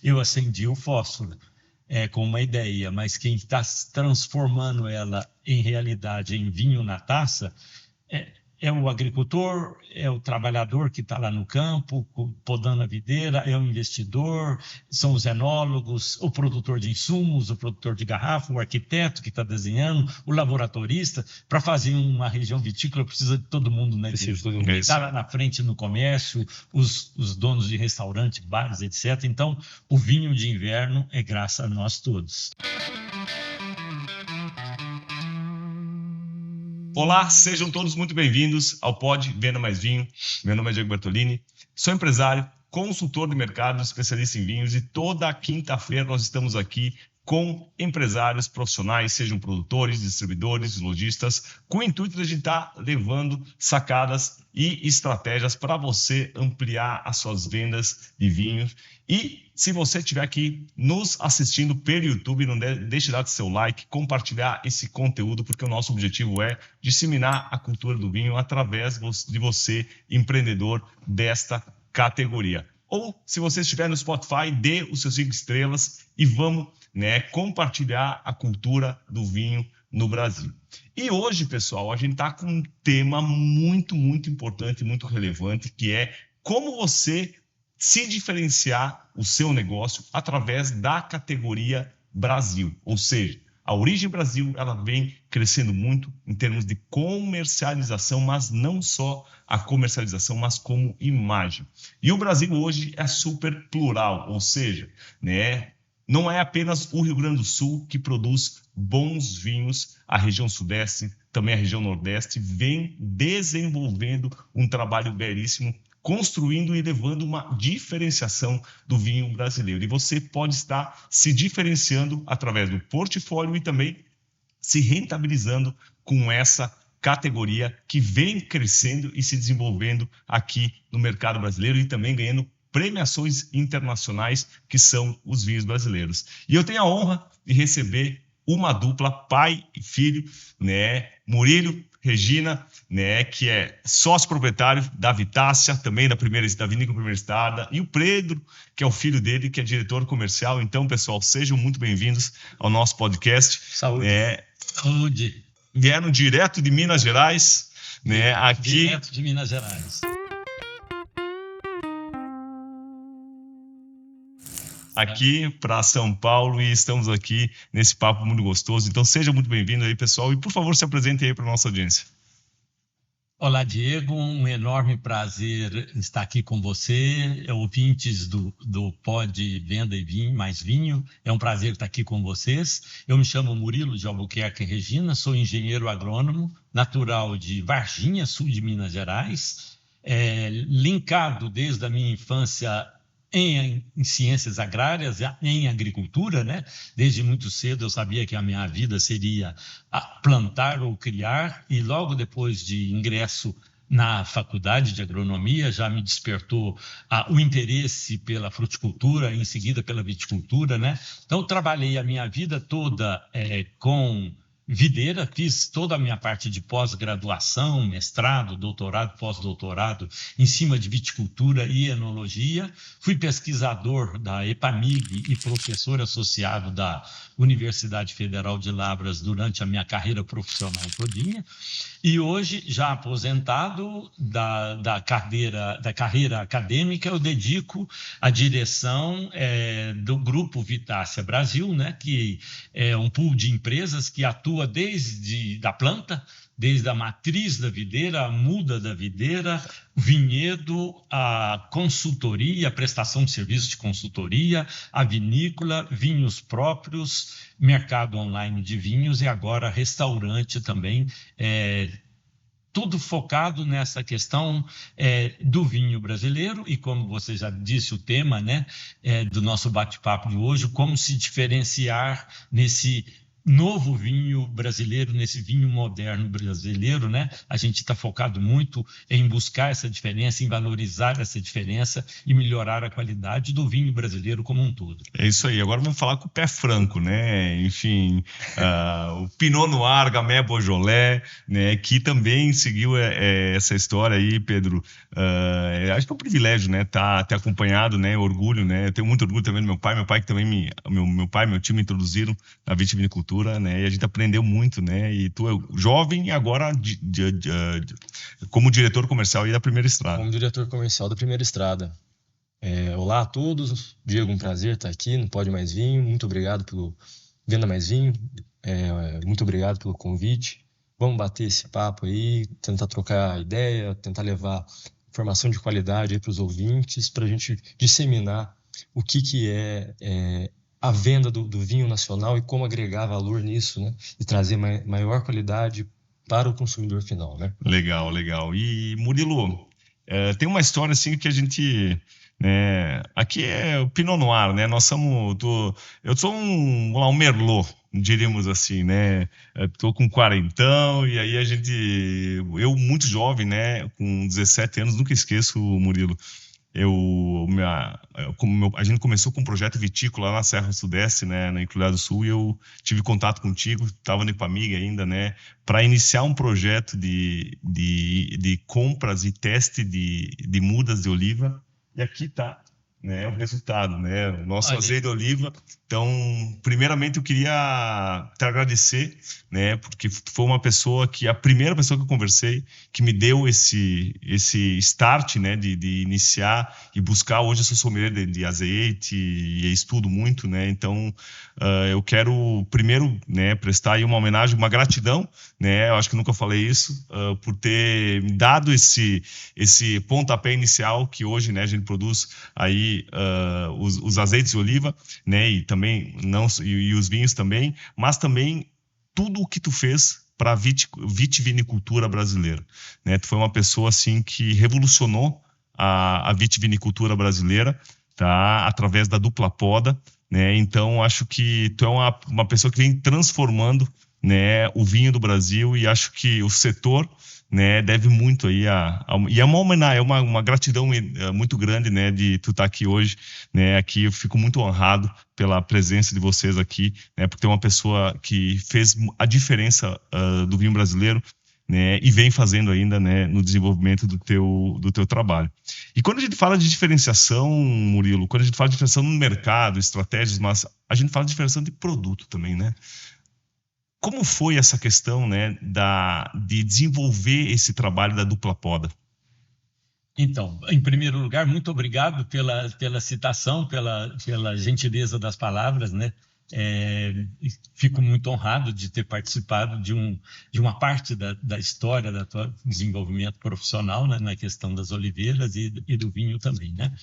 eu acendi o fósforo com uma ideia, mas quem está transformando ela em realidade, em vinho na taça, é o agricultor, é o trabalhador que está lá no campo, podando a videira, é o investidor, são os enólogos, o produtor de insumos, o produtor de garrafa, o arquiteto que está desenhando, o laboratorista. Para fazer uma região vitícola precisa de todo mundo, né? Quem está lá na frente no comércio, os donos de restaurante, bares, etc. Então, o vinho de inverno é graças a nós todos. Olá, sejam todos muito bem-vindos ao Pod Venda Mais Vinho. Meu nome é Diego Bertolini, sou empresário, consultor de mercado, especialista em vinhos e toda quinta-feira nós estamos aqui com empresários profissionais, sejam produtores, distribuidores, lojistas, com o intuito de a gente estar levando sacadas e estratégias para você ampliar as suas vendas de vinhos. E se você estiver aqui nos assistindo pelo YouTube, não deixe de dar seu like, compartilhar esse conteúdo, porque o nosso objetivo é disseminar a cultura do vinho através de você, empreendedor desta categoria. Ou, se você estiver no Spotify, dê os seus 5 estrelas e vamos compartilhar a cultura do vinho no Brasil. E hoje, pessoal, a gente está com um tema muito, muito importante, muito relevante, que é como você se diferenciar o seu negócio através da categoria Brasil. Ou seja, a Origem Brasil ela vem crescendo muito em termos de comercialização, mas não só a comercialização, mas como imagem. E o Brasil hoje é super plural, ou seja, não é apenas o Rio Grande do Sul que produz bons vinhos, a região Sudeste, também a região Nordeste, vem desenvolvendo um trabalho belíssimo, construindo e levando uma diferenciação do vinho brasileiro. E você pode estar se diferenciando através do portfólio e também se rentabilizando com essa categoria que vem crescendo e se desenvolvendo aqui no mercado brasileiro e também ganhando premiações internacionais, que são os vinhos brasileiros. E eu tenho a honra de receber uma dupla, pai e filho, Murilo, Regina, que é sócio proprietário da Vitácia, também da Vinícola Primeira Estrada, e o Pedro, que é o filho dele, que é diretor comercial. Então, pessoal, sejam muito bem-vindos ao nosso podcast. Saúde. Saúde. Vieram direto de Minas Gerais, aqui. Direto de Minas Gerais. Aqui para São Paulo e estamos aqui nesse papo muito gostoso. Então, seja muito bem-vindo aí, pessoal. E, por favor, se apresente aí para a nossa audiência. Olá, Diego. Um enorme prazer estar aqui com você, ouvintes do Pod Venda e Vinho, Mais Vinho. É um prazer estar aqui com vocês. Eu me chamo Murilo de Albuquerque Regina, sou engenheiro agrônomo, natural de Varginha, sul de Minas Gerais, linkado desde a minha infância em ciências agrárias, em agricultura, Desde muito cedo eu sabia que a minha vida seria plantar ou criar, e logo depois de ingresso na faculdade de agronomia já me despertou o interesse pela fruticultura, em seguida pela viticultura, Então eu trabalhei a minha vida toda com videira, fiz toda a minha parte de pós-graduação, mestrado, doutorado, pós-doutorado, em cima de viticultura e enologia. Fui pesquisador da EPAMIG e professor associado da Universidade Federal de Lavras durante a minha carreira profissional todinha. E hoje, já aposentado da carreira acadêmica, eu dedico a direção do Grupo Vitácia Brasil, que é um pool de empresas que atua desde a planta, desde a matriz da videira, a muda da videira, vinhedo, a consultoria, a prestação de serviços de consultoria, a vinícola, vinhos próprios, mercado online de vinhos e agora restaurante também, tudo focado nessa questão do vinho brasileiro e, como você já disse, o tema do nosso bate-papo de hoje, como se diferenciar nesse novo vinho brasileiro, nesse vinho moderno brasileiro, né? A gente está focado muito em buscar essa diferença, em valorizar essa diferença e melhorar a qualidade do vinho brasileiro como um todo. É isso aí. Agora vamos falar com o pé franco, né? Enfim, o Pinot Noir, Gamay Beaujolais, né? Que também seguiu essa história aí, Pedro. Acho que é um privilégio, né? Ter acompanhado, né? Orgulho, né? Eu tenho muito orgulho também do meu pai que também meu pai e meu tio me introduziram na vitivinicultura, né? E a gente aprendeu muito, né? E tu é jovem e agora como diretor comercial aí da Primeira Estrada. Como diretor comercial da Primeira Estrada. Olá a todos, Diego, um prazer estar aqui no Pode Mais Vinho, muito obrigado pelo Venda Mais Vinho, muito obrigado pelo convite. Vamos bater esse papo aí, tentar trocar ideia, tentar levar informação de qualidade para os ouvintes, para a gente disseminar o que é a venda do vinho nacional e como agregar valor nisso, né? E trazer maior qualidade para o consumidor final, né? Legal, legal. E Murilo, tem uma história assim que a gente, né, aqui é o Pinot Noir, né? Eu sou um Merlot, diríamos assim, né? Estou com 40 e aí eu muito jovem, né? Com 17 anos, nunca esqueço, Murilo. A gente começou com um projeto vitícola lá na Serra Sudeste, né, na Encruzilhada do Sul, e eu tive contato contigo, estava no Ipamig ainda, né, para iniciar um projeto de compras e teste de mudas de oliva, e aqui está, né, o resultado, né, o nosso azeite de oliva. Então, primeiramente eu queria te agradecer, né, porque foi a primeira pessoa que eu conversei que me deu esse start, né, de iniciar e buscar. Hoje eu sou sommelier de azeite e estudo muito, né, então eu quero primeiro, né, prestar aí uma homenagem, uma gratidão, né, eu acho que nunca falei isso, por ter me dado esse pontapé inicial que hoje, né, a gente produz aí os azeites de oliva, né, e também e os vinhos também, mas também tudo o que tu fez para a vitivinicultura brasileira, né? Tu foi uma pessoa assim que revolucionou a vitivinicultura brasileira, tá? Através da dupla poda, né? Então acho que tu é uma pessoa que vem transformando, né, o vinho do Brasil, e acho que o setor, né, deve muito aí e é uma homenagem, uma gratidão muito grande, né, de tu estar aqui hoje, né, aqui eu fico muito honrado pela presença de vocês aqui, né, por ter uma pessoa que fez a diferença do vinho brasileiro, né, e vem fazendo ainda, né, no desenvolvimento do teu trabalho. E quando a gente fala de diferenciação, Murilo, quando a gente fala de diferenciação no mercado, estratégias, mas a gente fala de diferenciação de produto também, né? Como foi essa questão, né, de desenvolver esse trabalho da dupla poda? Então, em primeiro lugar, muito obrigado pela citação, pela gentileza das palavras, né? Fico muito honrado de ter participado de uma parte da história do tua desenvolvimento profissional, né, na questão das oliveiras e do vinho também, né?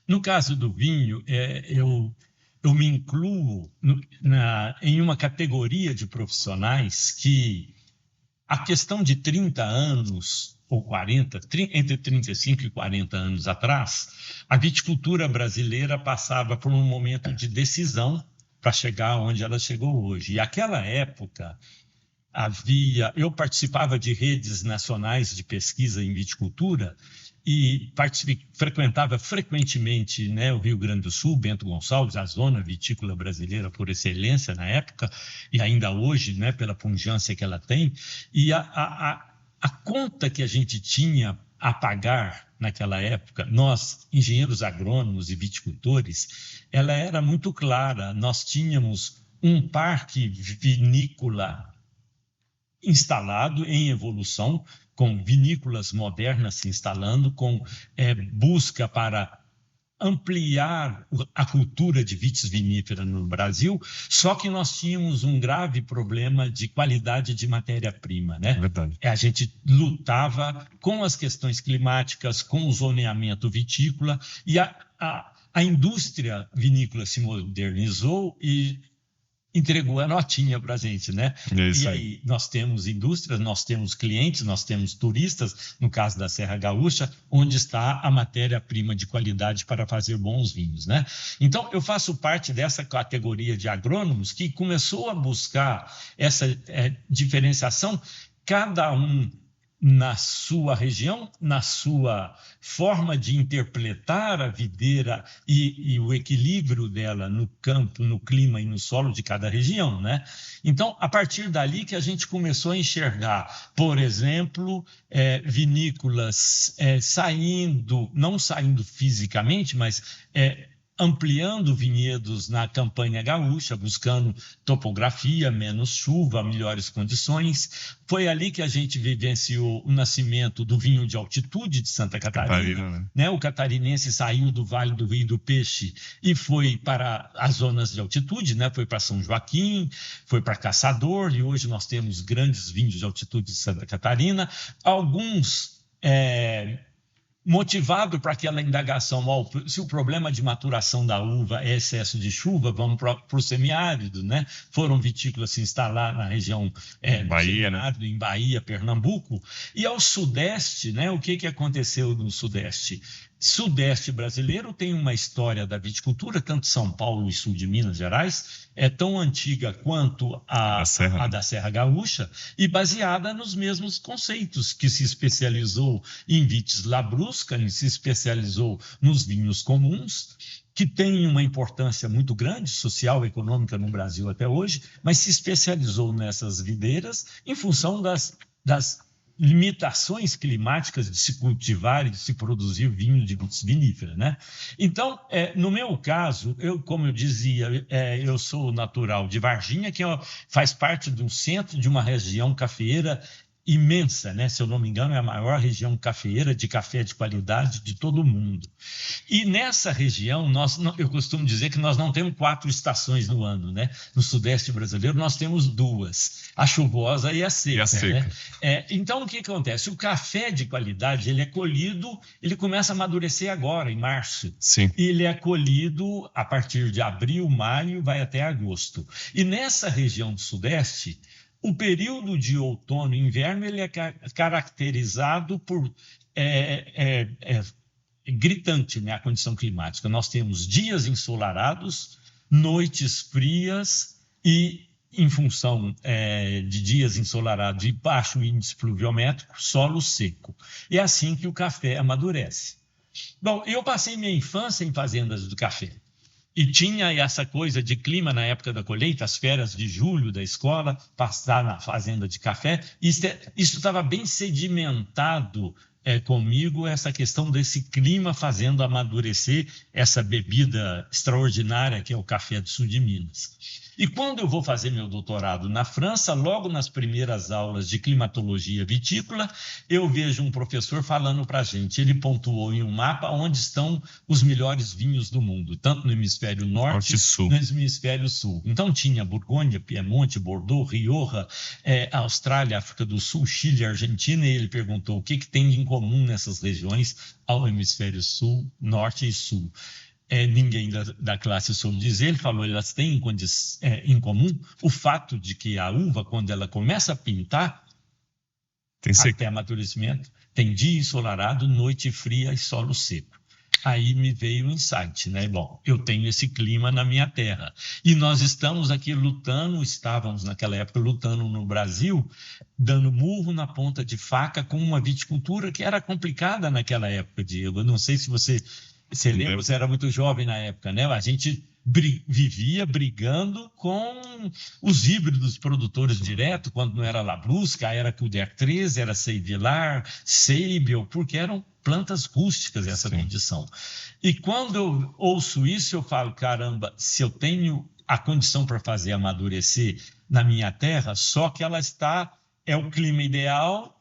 No caso do vinho, eu me incluo em uma categoria de profissionais que a questão de 30 anos ou 40, entre 35 e 40 anos atrás, a viticultura brasileira passava por um momento de decisão para chegar onde ela chegou hoje. E aquela época eu participava de redes nacionais de pesquisa em viticultura e frequentava frequentemente, né, o Rio Grande do Sul, Bento Gonçalves, a zona vitícola brasileira por excelência na época, e ainda hoje, né, pela pungência que ela tem. E a conta que a gente tinha a pagar naquela época, nós, engenheiros agrônomos e viticultores, ela era muito clara. Nós tínhamos um parque vinícola instalado em evolução, com vinícolas modernas se instalando, com busca para ampliar a cultura de vitis vinífera no Brasil, só que nós tínhamos um grave problema de qualidade de matéria-prima, né? Verdade. A gente lutava com as questões climáticas, com o zoneamento vitícola, e a indústria vinícola se modernizou e entregou a notinha para a gente, né? Isso e aí. aí nós temos indústrias, nós temos clientes, nós temos turistas, no caso da Serra Gaúcha, onde está a matéria-prima de qualidade para fazer bons vinhos, né? Então, eu faço parte dessa categoria de agrônomos que começou a buscar essa diferenciação, cada um na sua região, na sua forma de interpretar a videira e o equilíbrio dela no campo, no clima e no solo de cada região, né? Então, a partir dali que a gente começou a enxergar, por exemplo, vinícolas não saindo fisicamente, mas ampliando vinhedos na campanha gaúcha, buscando topografia, menos chuva, melhores condições. Foi ali que a gente vivenciou o nascimento do vinho de altitude de Santa Catarina. Né? O catarinense saiu do Vale do Rio do Peixe e foi para as zonas de altitude, né? Foi para São Joaquim, foi para Caçador, e hoje nós temos grandes vinhos de altitude de Santa Catarina. Alguns motivado para aquela indagação, se o problema de maturação da uva é excesso de chuva, vamos para o semiárido, né? Foram vitícolas se instalar na região Bahia, né? Em Bahia, Pernambuco. E ao sudeste, né? O que aconteceu no sudeste? Sudeste brasileiro tem uma história da viticultura, tanto São Paulo e sul de Minas Gerais, é tão antiga quanto a da Serra Gaúcha e baseada nos mesmos conceitos, que se especializou em vitis labrusca, se especializou nos vinhos comuns, que tem uma importância muito grande, social e econômica no Brasil até hoje, mas se especializou nessas videiras em função das limitações climáticas de se cultivar e de se produzir vinho de vitis vinífera, né? Então, no meu caso, como eu dizia, eu sou natural de Varginha, que faz parte do centro de uma região cafeeira imensa, né? Se eu não me engano, é a maior região cafeeira de café de qualidade de todo o mundo. E nessa região, eu costumo dizer que nós não temos 4 estações no ano, né? No sudeste brasileiro, nós temos 2, a chuvosa e a seca. Né? Então, o que acontece? O café de qualidade, ele é colhido, ele começa a amadurecer agora, em março. Sim. Ele é colhido a partir de abril, maio, vai até agosto. E nessa região do sudeste, o período de outono e inverno ele é caracterizado por gritante, né, a condição climática. Nós temos dias ensolarados, noites frias e, em função de dias ensolarados e baixo índice pluviométrico, solo seco. É assim que o café amadurece. Bom, eu passei minha infância em fazendas do café. E tinha essa coisa de clima na época da colheita, as férias de julho da escola, passar na fazenda de café. Isso estava bem sedimentado comigo, essa questão desse clima fazendo amadurecer essa bebida extraordinária que é o café do sul de Minas. E quando eu vou fazer meu doutorado na França, logo nas primeiras aulas de climatologia vitícola, eu vejo um professor falando para a gente, ele pontuou em um mapa onde estão os melhores vinhos do mundo, tanto no hemisfério norte e no hemisfério sul. Então tinha Borgonha, Piemonte, Bordeaux, Rioja, Austrália, África do Sul, Chile, Argentina, e ele perguntou o que tem em comum nessas regiões ao hemisfério sul, norte e sul. Ninguém da classe soube dizer, ele falou, elas têm em comum o fato de que a uva, quando ela começa a pintar, até amadurecimento, tem dia ensolarado, noite fria e solo seco. Aí me veio o insight, né? Bom, eu tenho esse clima na minha terra. E nós estamos aqui estávamos naquela época lutando no Brasil, dando murro na ponta de faca com uma viticultura que era complicada naquela época, Diego. Eu não sei se você lembra, você era muito jovem na época, né? A gente vivia brigando com os híbridos produtores direto, quando não era Labrusca, era Culder 13, era Seivilar, Seibel, porque eram plantas rústicas essa condição. E quando eu ouço isso, eu falo, caramba, se eu tenho a condição para fazer amadurecer na minha terra, só que ela é o clima ideal,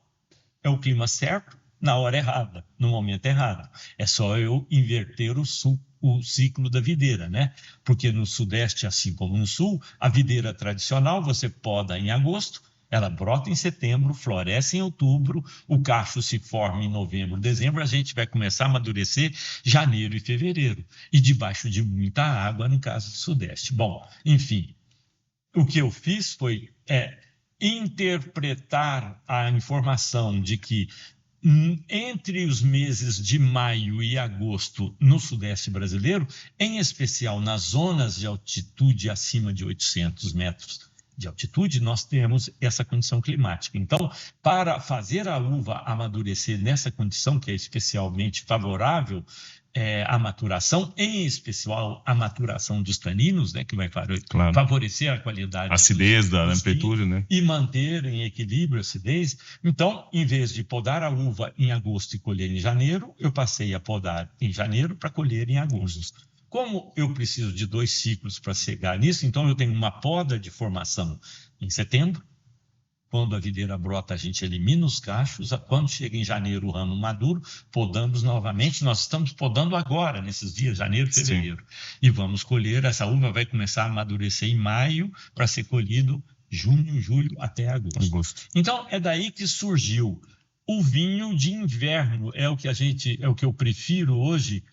é o clima certo, na hora errada, no momento errado. É só eu inverter o ciclo da videira, né? Porque no sudeste, assim como no sul, a videira tradicional você poda em agosto, ela brota em setembro, floresce em outubro, o cacho se forma em novembro, dezembro, a gente vai começar a amadurecer janeiro e fevereiro, e debaixo de muita água, no caso do sudeste. Bom, enfim, o que eu fiz foi interpretar a informação de que entre os meses de maio e agosto no Sudeste brasileiro, em especial nas zonas de altitude acima de 800 metros de altitude, nós temos essa condição climática. Então, para fazer a uva amadurecer nessa condição, que é especialmente favorável à maturação, em especial a maturação dos taninos, né, que vai favorecer a qualidade. A acidez da amplitude, né? E manter em equilíbrio a acidez. Então, em vez de podar a uva em agosto e colher em janeiro, eu passei a podar em janeiro para colher em agosto. Como eu preciso de 2 ciclos para chegar nisso, então eu tenho uma poda de formação em setembro. Quando a videira brota, a gente elimina os cachos. Quando chega em janeiro, o ramo maduro, podamos novamente. Nós estamos podando agora, nesses dias, janeiro, fevereiro. Sim. E vamos colher. Essa uva vai começar a amadurecer em maio para ser colhido junho, julho até agosto. Então, é daí que surgiu o vinho de inverno. É o que eu prefiro hoje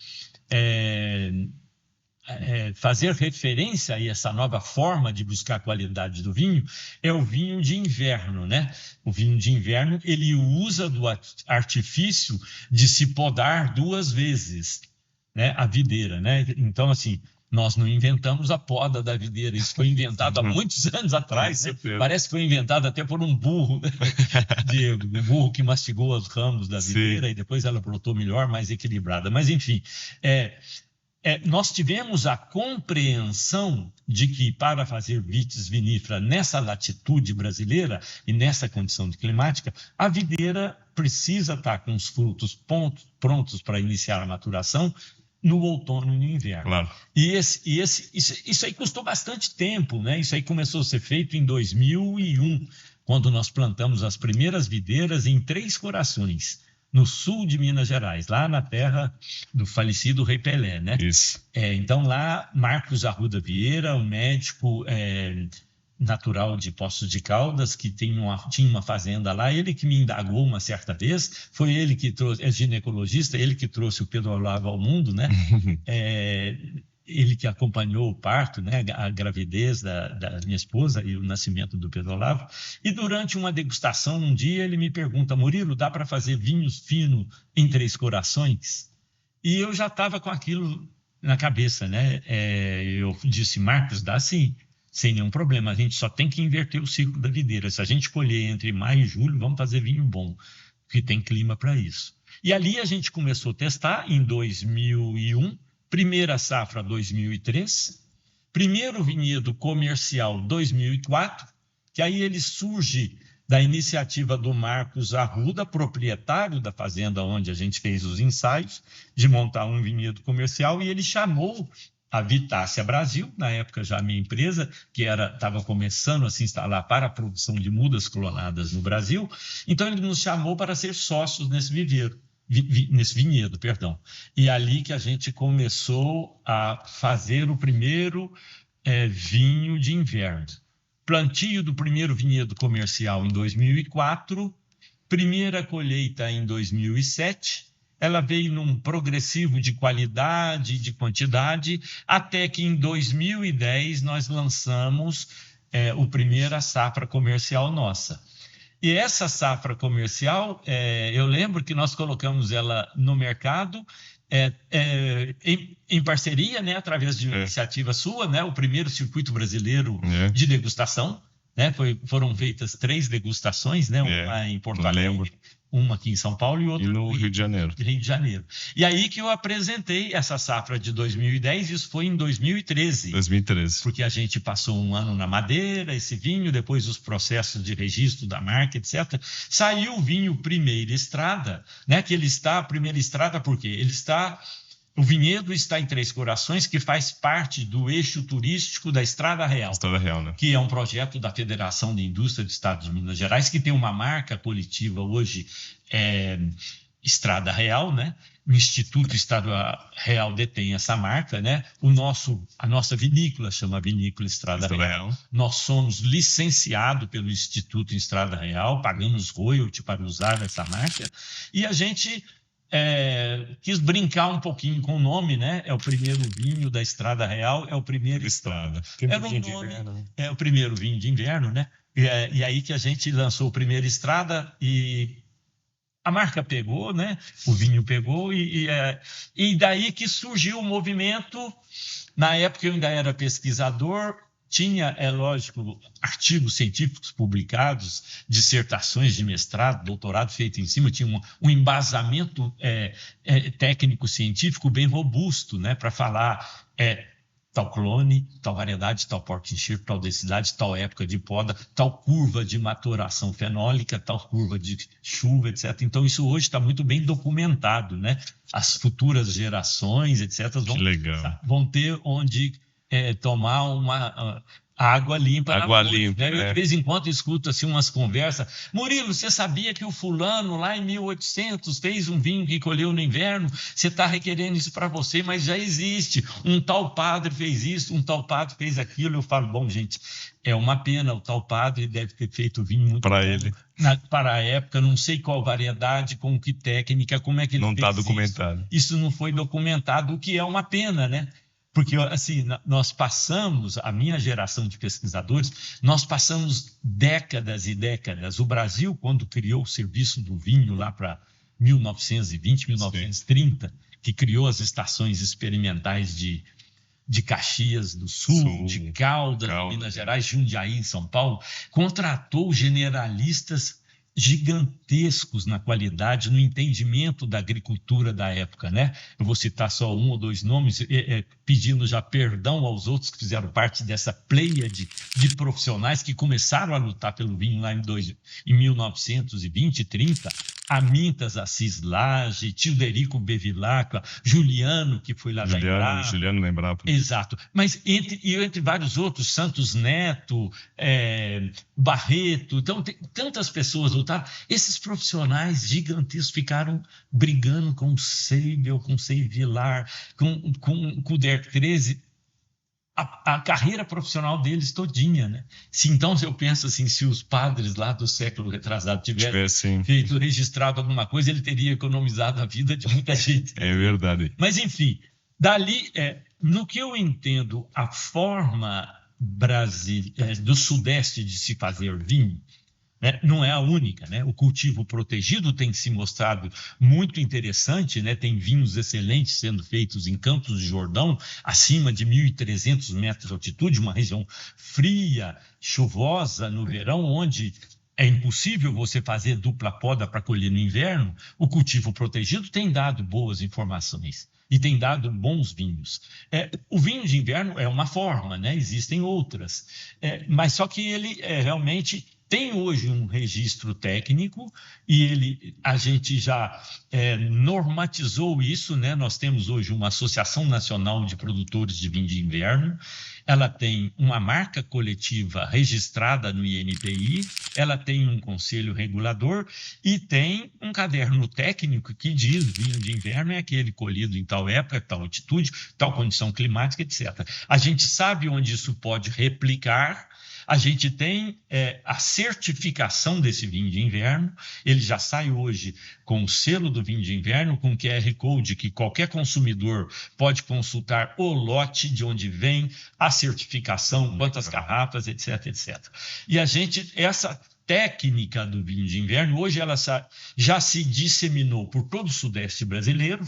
fazer referência a essa nova forma de buscar a qualidade do vinho, é o vinho de inverno, né? O vinho de inverno, ele usa do artifício de se podar 2 vezes, né, a videira, né? Então, assim, nós não inventamos a poda da videira, isso foi inventado há muitos anos atrás, né? Parece que foi inventado até por um burro, né? Diego, um burro que mastigou os ramos da videira. Sim. E depois ela brotou melhor, mais equilibrada. Mas, enfim, nós tivemos a compreensão de que para fazer vitis vinífera nessa latitude brasileira e nessa condição climática, a videira precisa estar com os frutos prontos para iniciar a maturação no outono e no inverno. Claro. E isso aí custou bastante tempo, né? Isso aí começou a ser feito em 2001, quando nós plantamos as primeiras videiras em Três Corações, no sul de Minas Gerais, lá na terra do falecido Rei Pelé, né? Isso. Então, lá, Marcos Arruda Vieira, um médico natural de Poços de Caldas, que tinha uma fazenda lá, ele que me indagou uma certa vez, foi ele que trouxe, é ginecologista, ele que trouxe o Pedro Olavo ao mundo, né? Ele que acompanhou o parto, né, a gravidez da minha esposa e o nascimento do Pedro Olavo. E durante uma degustação, um dia, ele me pergunta: Murilo, dá para fazer vinhos finos em Três Corações? E eu já estava com aquilo na cabeça, né? Eu disse: Marcos, dá sim, sem nenhum problema. A gente só tem que inverter o ciclo da videira. Se a gente colher entre maio e julho, vamos fazer vinho bom, porque tem clima para isso. E ali a gente começou a testar em 2001, primeira safra 2003, primeiro vinhedo comercial 2004, que aí ele surge da iniciativa do Marcos Arruda, proprietário da fazenda onde a gente fez os ensaios, de montar um vinhedo comercial, e ele chamou a Vitácia Brasil, na época já a minha empresa, que estava começando a se instalar para a produção de mudas clonadas no Brasil. Então ele nos chamou para ser sócios nesse vinhedo, perdão. E ali que a gente começou a fazer o primeiro vinho de inverno. Plantio do primeiro vinhedo comercial em 2004, primeira colheita em 2007, ela veio num progressivo de qualidade e de quantidade, até que em 2010 nós lançamos a primeira safra comercial nossa. E essa safra comercial, eu lembro que nós colocamos ela no mercado em parceria, né, através de uma iniciativa sua, né, o primeiro circuito brasileiro de degustação, né, foram feitas 3 degustações, né, uma em Porto Alegre, uma aqui em São Paulo e outra no Rio de Janeiro. E aí que eu apresentei essa safra de 2010, isso foi em 2013. Porque a gente passou um ano na madeira, esse vinho, depois os processos de registro da marca, etc. Saiu o vinho Primeira Estrada, né, que ele está, Primeira Estrada por quê? O vinhedo está em Três Corações, que faz parte do eixo turístico da Estrada Real. Estrada Real, né? Que é um projeto da Federação de Indústria do Estado de Minas Gerais, que tem uma marca coletiva hoje, Estrada Real, né? O Instituto Estado Real detém essa marca, né? A nossa vinícola chama Vinícola Estrada Real. Nós somos licenciados pelo Instituto Estrada Real, pagamos royalty para usar essa marca, e a gente quis brincar um pouquinho com o nome, né? É o primeiro vinho da Estrada Real, é o primeiro Estrada. Era um nome, é o primeiro vinho de inverno, né? E aí que a gente lançou o primeiro Estrada e a marca pegou, né? O vinho pegou e daí que surgiu o movimento. Na época eu ainda era pesquisador, tinha, é lógico, artigos científicos publicados, dissertações de mestrado, doutorado feito em cima, tinha um embasamento técnico-científico bem robusto, né, para falar tal clone, tal variedade, tal porte enxerto, tal densidade, tal época de poda, tal curva de maturação fenólica, tal curva de chuva, etc. Então, isso hoje está muito bem documentado, né? As futuras gerações, etc., vão ter onde tomar uma água limpa. Água limpa. Né? Eu, de vez em quando, escuto assim, umas conversas. Murilo, você sabia que o fulano, lá em 1800, fez um vinho que colheu no inverno? Você está requerendo isso para você, mas já existe. Um tal padre fez isso, um tal padre fez aquilo. Eu falo, bom, gente, é uma pena. O tal padre deve ter feito vinho muito para ele. Para a época, não sei qual variedade, com que técnica, como é que ele fez. Não está documentado. Isso não foi documentado, o que é uma pena, né? Porque, assim, nós passamos, a minha geração de pesquisadores, nós passamos décadas e décadas. O Brasil, quando criou o serviço do vinho lá para 1920, 1930, sim, que criou as estações experimentais de Caxias do Sul, de Caldas, Minas Gerais, Jundiaí, em São Paulo, contratou generalistas gigantescos na qualidade, no entendimento da agricultura da época, né? Eu vou citar só um ou dois nomes, pedindo já perdão aos outros que fizeram parte dessa pleiade de profissionais que começaram a lutar pelo vinho lá em 1920 e 30, Amintas Assis Lage, Tilderico Bevilacqua, Juliano, que foi lá da Embrapa. Juliano da Embrapa. Exato. Mas entre vários outros, Santos Neto, Barreto, então tem tantas pessoas lutaram. Esses profissionais gigantescos ficaram brigando com o Seibel, com o Seivilar, com o Der 13, a carreira profissional deles todinha, né? Então, se eu penso assim, se os padres lá do século retrasado tivessem feito, registrado alguma coisa, ele teria economizado a vida de muita gente. É verdade. Mas, enfim, dali, no que eu entendo, a forma do Sudeste de se fazer vinho, né, não é a única, né? O cultivo protegido tem se mostrado muito interessante, né? Tem vinhos excelentes sendo feitos em Campos de Jordão, acima de 1.300 metros de altitude, uma região fria, chuvosa no verão, onde é impossível você fazer dupla poda para colher no inverno. O cultivo protegido tem dado boas informações e tem dado bons vinhos. O vinho de inverno é uma forma, né? Existem outras, mas só que ele realmente tem hoje um registro técnico e a gente já normatizou isso, né? Nós temos hoje uma Associação Nacional de Produtores de Vinho de Inverno, ela tem uma marca coletiva registrada no INPI, ela tem um conselho regulador e tem um caderno técnico que diz vinho de inverno é aquele colhido em tal época, tal altitude, tal condição climática, etc. A gente sabe onde isso pode replicar. A gente tem a certificação desse vinho de inverno, ele já sai hoje com o selo do vinho de inverno, com QR Code que qualquer consumidor pode consultar o lote de onde vem, a certificação, quantas garrafas, etc, etc. E essa técnica do vinho de inverno, hoje ela já se disseminou por todo o Sudeste brasileiro,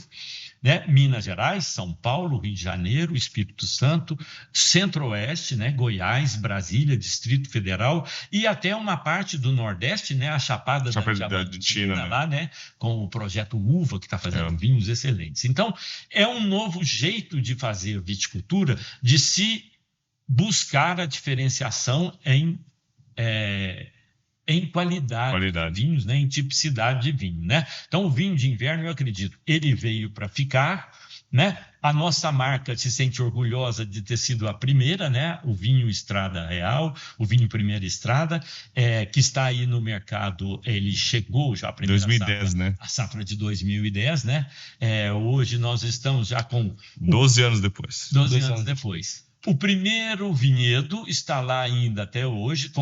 né? Minas Gerais, São Paulo, Rio de Janeiro, Espírito Santo, Centro-Oeste, né? Goiás, Brasília, Distrito Federal e até uma parte do Nordeste, né? A Chapada Diamantina, lá, né? Com o projeto Uva, que está fazendo vinhos excelentes. Então, é um novo jeito de fazer viticultura, de se buscar a diferenciação em qualidade de vinhos, né? Em tipicidade de vinho, né? Então, o vinho de inverno, eu acredito, ele veio para ficar, né? A nossa marca se sente orgulhosa de ter sido a primeira, né? O vinho Estrada Real, o vinho Primeira Estrada, que está aí no mercado, ele chegou já a primeira 2010, safra, né? A safra de 2010, né? Hoje nós estamos já com 12 anos depois. 12 anos depois. O primeiro vinhedo está lá ainda até hoje,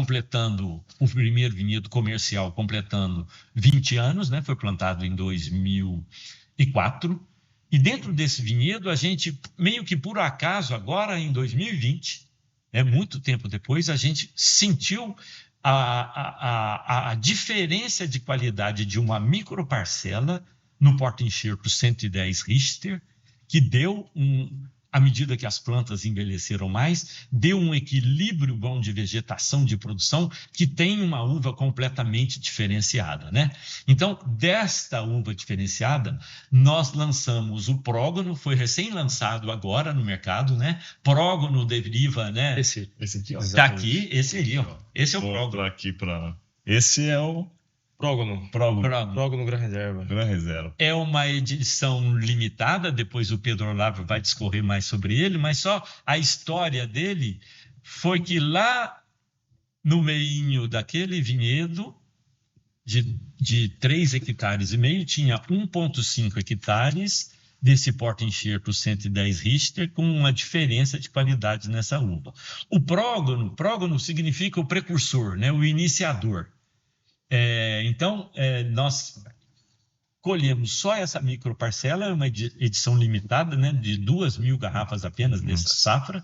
o primeiro vinhedo comercial completando 20 anos, né? Foi plantado em 2000 2004. E dentro desse vinhedo, a gente, meio que por acaso, agora em 2020, muito tempo depois, a gente sentiu a diferença de qualidade de uma microparcela no porta-enxerto 110 Richter, que deu à medida que as plantas envelheceram mais, deu um equilíbrio bom de vegetação, de produção, que tem uma uva completamente diferenciada, né? Então, desta uva diferenciada, nós lançamos o prógono, foi recém-lançado agora no mercado, né? Prógono deriva, né? Esse aqui, ó. Tá aqui, esse aí, ó. Esse é o prógono. Aqui esse é o Prógono Gran Reserva. Gran Reserva. É uma edição limitada, depois o Pedro Olavo vai discorrer mais sobre ele, mas só a história dele foi que lá no meinho daquele vinhedo de 3,5 hectares, tinha 1,5 hectares desse porta-enxerto 110 Richter, com uma diferença de qualidade nessa uva. O prógono significa o precursor, né? O iniciador. Então, nós colhemos só essa microparcela, uma edição limitada, né, de 2.000 garrafas apenas dessa safra,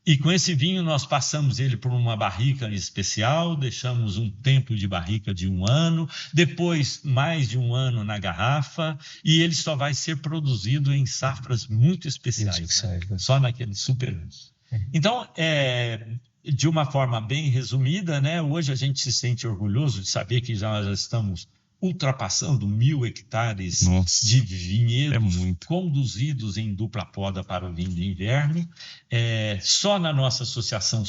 e com esse vinho nós passamos ele por uma barrica especial, deixamos um tempo de barrica de 1 ano, depois mais de 1 ano na garrafa, e ele só vai ser produzido em safras muito especiais, só naquele super anos. Então, de uma forma bem resumida, né, hoje a gente se sente orgulhoso de saber que já estamos ultrapassando 1.000 hectares de vinhedos conduzidos em dupla poda para o vinho de inverno. Só na nossa associação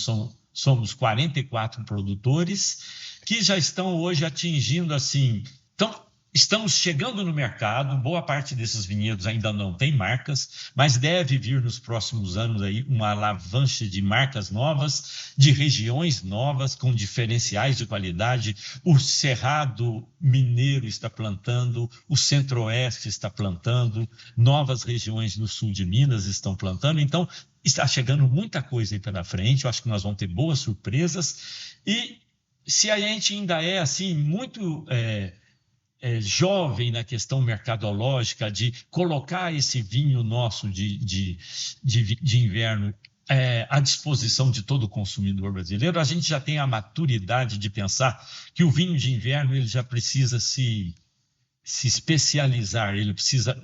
somos 44 produtores que já estão hoje atingindo assim. Então, estamos chegando no mercado, boa parte desses vinhedos ainda não tem marcas, mas deve vir nos próximos anos aí uma alavanche de marcas novas, de regiões novas, com diferenciais de qualidade. O Cerrado Mineiro está plantando, o Centro-Oeste está plantando, novas regiões no sul de Minas estão plantando. Então, está chegando muita coisa aí pela frente, eu acho que nós vamos ter boas surpresas. E se a gente ainda é assim, muito... jovem na questão mercadológica de colocar esse vinho nosso de inverno à disposição de todo consumidor brasileiro, a gente já tem a maturidade de pensar que o vinho de inverno ele já precisa se especializar, ele precisa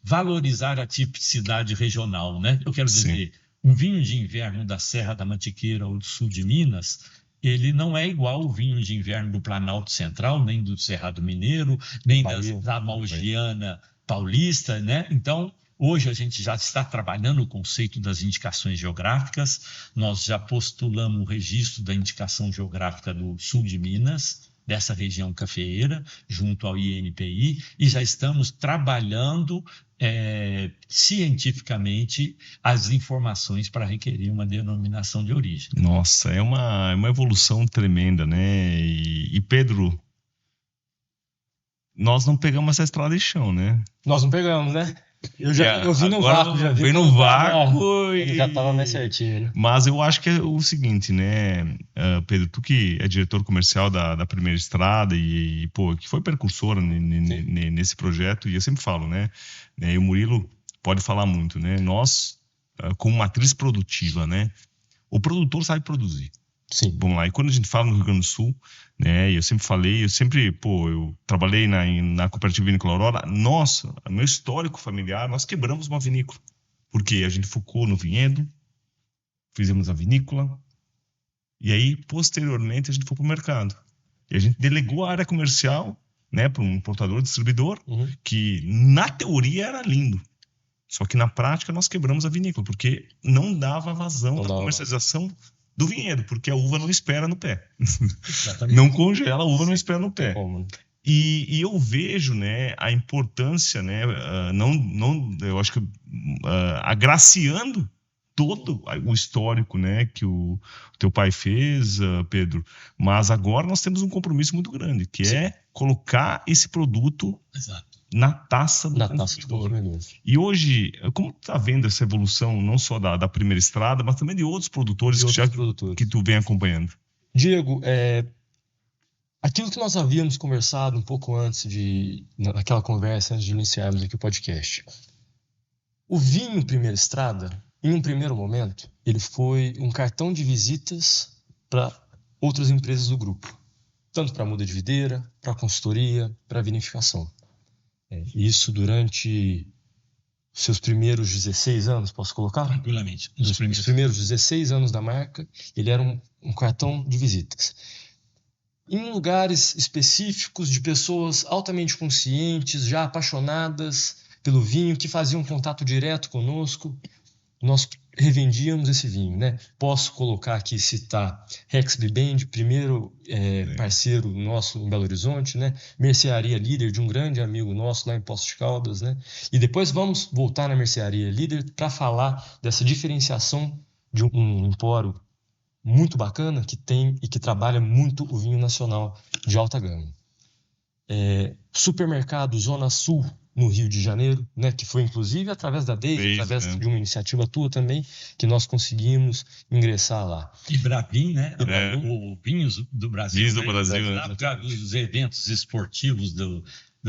valorizar a tipicidade regional, né? Eu quero dizer, um vinho de inverno da Serra da Mantiqueira ou do sul de Minas, ele não é igual ao vinho de inverno do Planalto Central, nem do Cerrado Mineiro, nem da Malgiana Paulista, né? Então, hoje a gente já está trabalhando o conceito das indicações geográficas, nós já postulamos o registro da indicação geográfica do sul de Minas, dessa região cafeeira, junto ao INPI, e já estamos trabalhando cientificamente as informações para requerer uma denominação de origem. Nossa, é uma evolução tremenda, né? E Pedro, nós não pegamos essa estrada de chão, né? Nós não pegamos, né? Eu vi no vácuo, já vi. Foi no vácuo e já estava mais certinho, né? Mas eu acho que é o seguinte, né, Pedro, tu que é diretor comercial da Primeira Estrada e pô, que foi precursor nesse projeto, e eu sempre falo, né, e o Murilo pode falar muito, né, nós, como matriz produtiva, né, o produtor sabe produzir. Sim. Vamos lá, e quando a gente fala no Rio Grande do Sul, né, eu trabalhei na Cooperativa Vinícola Aurora, meu histórico familiar, nós quebramos uma vinícola, porque a gente focou no vinhedo, fizemos a vinícola, e aí, posteriormente, a gente foi para o mercado. E a gente delegou a área comercial, né, para um importador, distribuidor, que na teoria era lindo, só que na prática nós quebramos a vinícola, porque não dava vazão da comercialização do vinhedo, porque a uva não espera no pé. Não congela, a uva não espera no pé. E eu vejo, né, a importância, né, eu acho que agraciando todo o histórico, né, que o teu pai fez, Pedro, mas agora nós temos um compromisso muito grande, que é colocar esse produto na taça do consumidor. E hoje, como tu tá vendo essa evolução, não só da Primeira Estrada, mas também de outros produtores que tu vem acompanhando? Diego, Aquilo que nós havíamos conversado um pouco naquela conversa, antes de iniciarmos aqui o podcast. O vinho Primeira Estrada, em um primeiro momento, ele foi um cartão de visitas para outras empresas do grupo. Tanto para a muda de videira, para a consultoria, para a vinificação. Isso durante seus primeiros 16 anos, posso colocar? Tranquilamente. Os primeiros 16 anos da marca, ele era um cartão de visitas. Em lugares específicos de pessoas altamente conscientes, já apaixonadas pelo vinho, que faziam contato direto conosco, nós revendíamos esse vinho, né? Posso colocar aqui, citar Hexby Band, primeiro parceiro nosso em Belo Horizonte, né? Mercearia Líder, de um grande amigo nosso lá em Poços de Caldas, né? E depois vamos voltar na Mercearia Líder para falar dessa diferenciação de um empório muito bacana que tem e que trabalha muito o vinho nacional de alta gama. Supermercado Zona Sul, no Rio de Janeiro, né, que foi inclusive através da Dave, através de uma iniciativa tua também, que nós conseguimos ingressar lá. E Brabim, né? O Vinhos do Brasil. Vinhos do Brasil, né? Os eventos esportivos do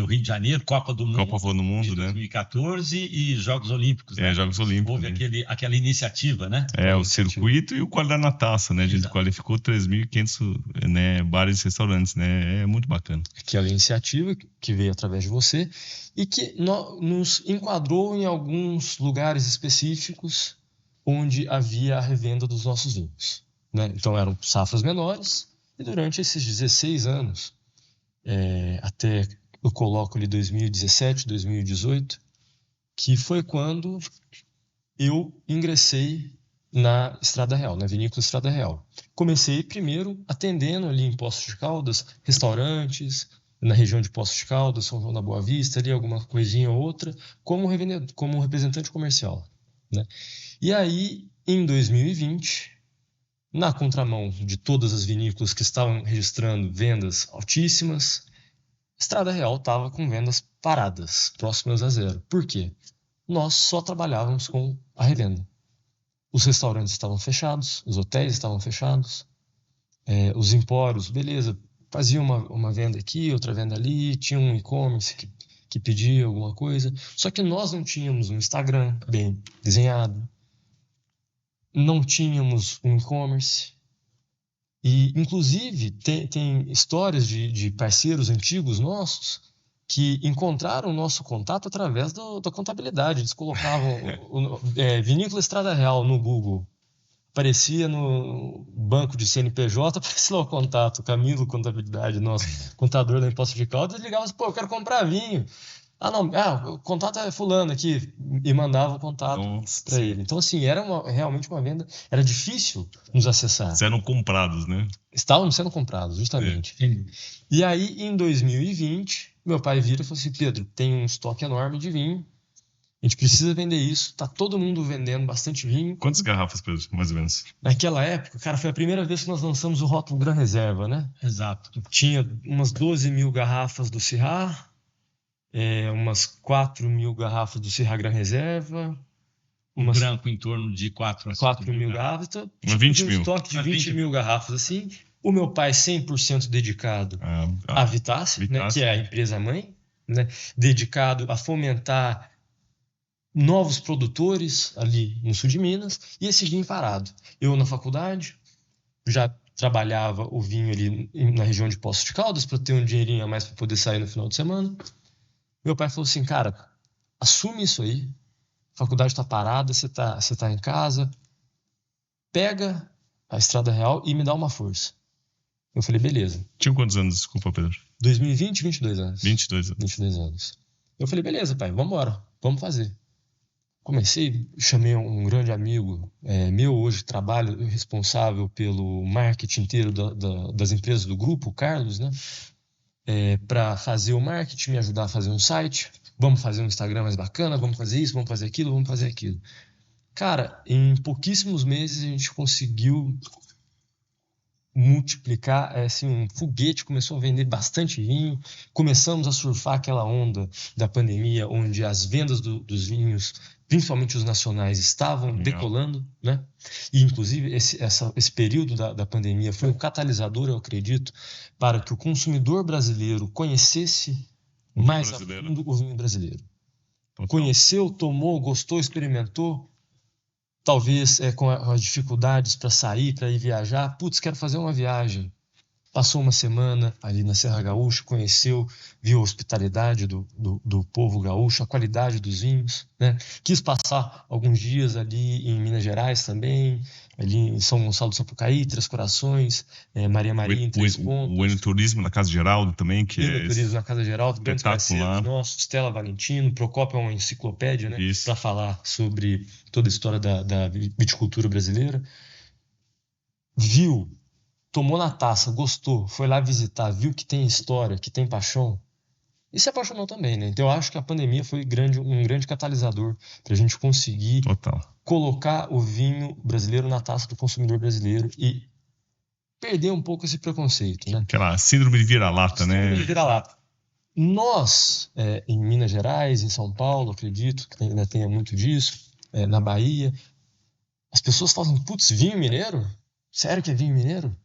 Rio de Janeiro, Copa do Mundo, de 2014 e Jogos Olímpicos. Né? Jogos Olímpicos. Houve aquela iniciativa, né? O circuito e o qualidade na taça, né? A gente qualificou 3.500 bares e restaurantes, né? É muito bacana. Aquela iniciativa que veio através de você e que nos enquadrou em alguns lugares específicos onde havia a revenda dos nossos vinhos, né? Então eram safras menores e durante esses 16 anos, até eu coloco ali 2017, 2018, que foi quando eu ingressei na Estrada Real, na Vinícola Estrada Real. Comecei primeiro atendendo ali em Poços de Caldas, restaurantes, na região de Poços de Caldas, São João da Boa Vista, ali alguma coisinha ou outra, como representante comercial, né? E aí, em 2020, na contramão de todas as vinícolas que estavam registrando vendas altíssimas, Estrada Real estava com vendas paradas, próximas a zero. Por quê? Nós só trabalhávamos com a revenda. Os restaurantes estavam fechados, os hotéis estavam fechados, os empórios, beleza, fazia uma venda aqui, outra venda ali, tinha um e-commerce que pedia alguma coisa, só que nós não tínhamos um Instagram bem desenhado, não tínhamos um e-commerce. E, inclusive, tem histórias de parceiros antigos nossos que encontraram o nosso contato através da contabilidade. Eles colocavam Vinícola Estrada Real no Google. Aparecia no banco de CNPJ, aparecia lá o contato, Camilo Contabilidade, nosso contador da Imposto de Caldas, ele ligava assim, eu quero comprar vinho. O contato é fulano aqui, e mandava o contato para ele. Então, assim, era realmente uma venda, era difícil nos acessar. Vocês eram comprados, né? Estávamos sendo comprados, justamente. E aí, em 2020, meu pai vira e falou assim, Pedro, tem um estoque enorme de vinho, a gente precisa vender isso, tá todo mundo vendendo bastante vinho. Quantas garrafas, Pedro, mais ou menos? Naquela época, cara, foi a primeira vez que nós lançamos o rótulo Gran Reserva, né? Exato. Tinha umas 12 mil garrafas do Syrah, umas 4 mil garrafas do Syrah Gran Reserva. Um branco em torno de 4 mil garrafas. Então, tinha 20 mil. Um estoque de 20 mil garrafas, assim. O meu pai 100% dedicado à Vitasse, né, que é a empresa-mãe, né, dedicado a fomentar novos produtores ali no sul de Minas, e esse vinho parado. Eu, na faculdade, já trabalhava o vinho ali na região de Poços de Caldas para ter um dinheirinho a mais para poder sair no final de semana. Meu pai falou assim, cara, assume isso aí, a faculdade está parada, você tá em casa, pega a Estrada Real e me dá uma força. Eu falei, beleza. Tinha quantos anos, desculpa, Pedro? 2020, 22 anos. 22 anos. 22 anos. Eu falei, beleza, pai, vamos embora, vamos fazer. Comecei, chamei um grande amigo meu, hoje trabalho responsável pelo marketing inteiro das empresas do grupo, o Carlos, né? Para fazer o marketing, me ajudar a fazer um site, vamos fazer um Instagram mais bacana, vamos fazer isso, vamos fazer aquilo, vamos fazer aquilo. Cara, em pouquíssimos meses a gente conseguiu multiplicar, assim, um foguete, começou a vender bastante vinho, começamos a surfar aquela onda da pandemia, onde as vendas dos vinhos, principalmente os nacionais, estavam decolando, né? E, inclusive, esse período da pandemia foi um catalisador, eu acredito, para que o consumidor brasileiro conhecesse mais a fundo o vinho brasileiro. Conheceu, tomou, gostou, experimentou, talvez com as dificuldades para sair, para ir viajar. Putz, quero fazer uma viagem. Passou uma semana ali na Serra Gaúcha, conheceu, viu a hospitalidade do povo gaúcho, a qualidade dos vinhos, né? Quis passar alguns dias ali em Minas Gerais também, ali em São Gonçalo do Sapucaí, Três Corações, Maria Maria em Três Pontos. O Enoturismo na Casa Geraldo também, que Enoturismo na Casa Geraldo, grandes parceiros nossos, Stella Valentino, Procópio é uma enciclopédia, né? Para falar sobre toda a história da viticultura brasileira. Viu, tomou na taça, gostou, foi lá visitar, viu que tem história, que tem paixão, e se apaixonou também, né? Então eu acho que a pandemia foi um grande catalisador para a gente conseguir colocar o vinho brasileiro na taça do consumidor brasileiro e perder um pouco esse preconceito, né? Aquela síndrome de vira-lata, né? Síndrome de vira-lata. Nós, em Minas Gerais, em São Paulo, acredito que ainda tenha muito disso, na Bahia, as pessoas falam, putz, vinho mineiro? Sério que é vinho mineiro?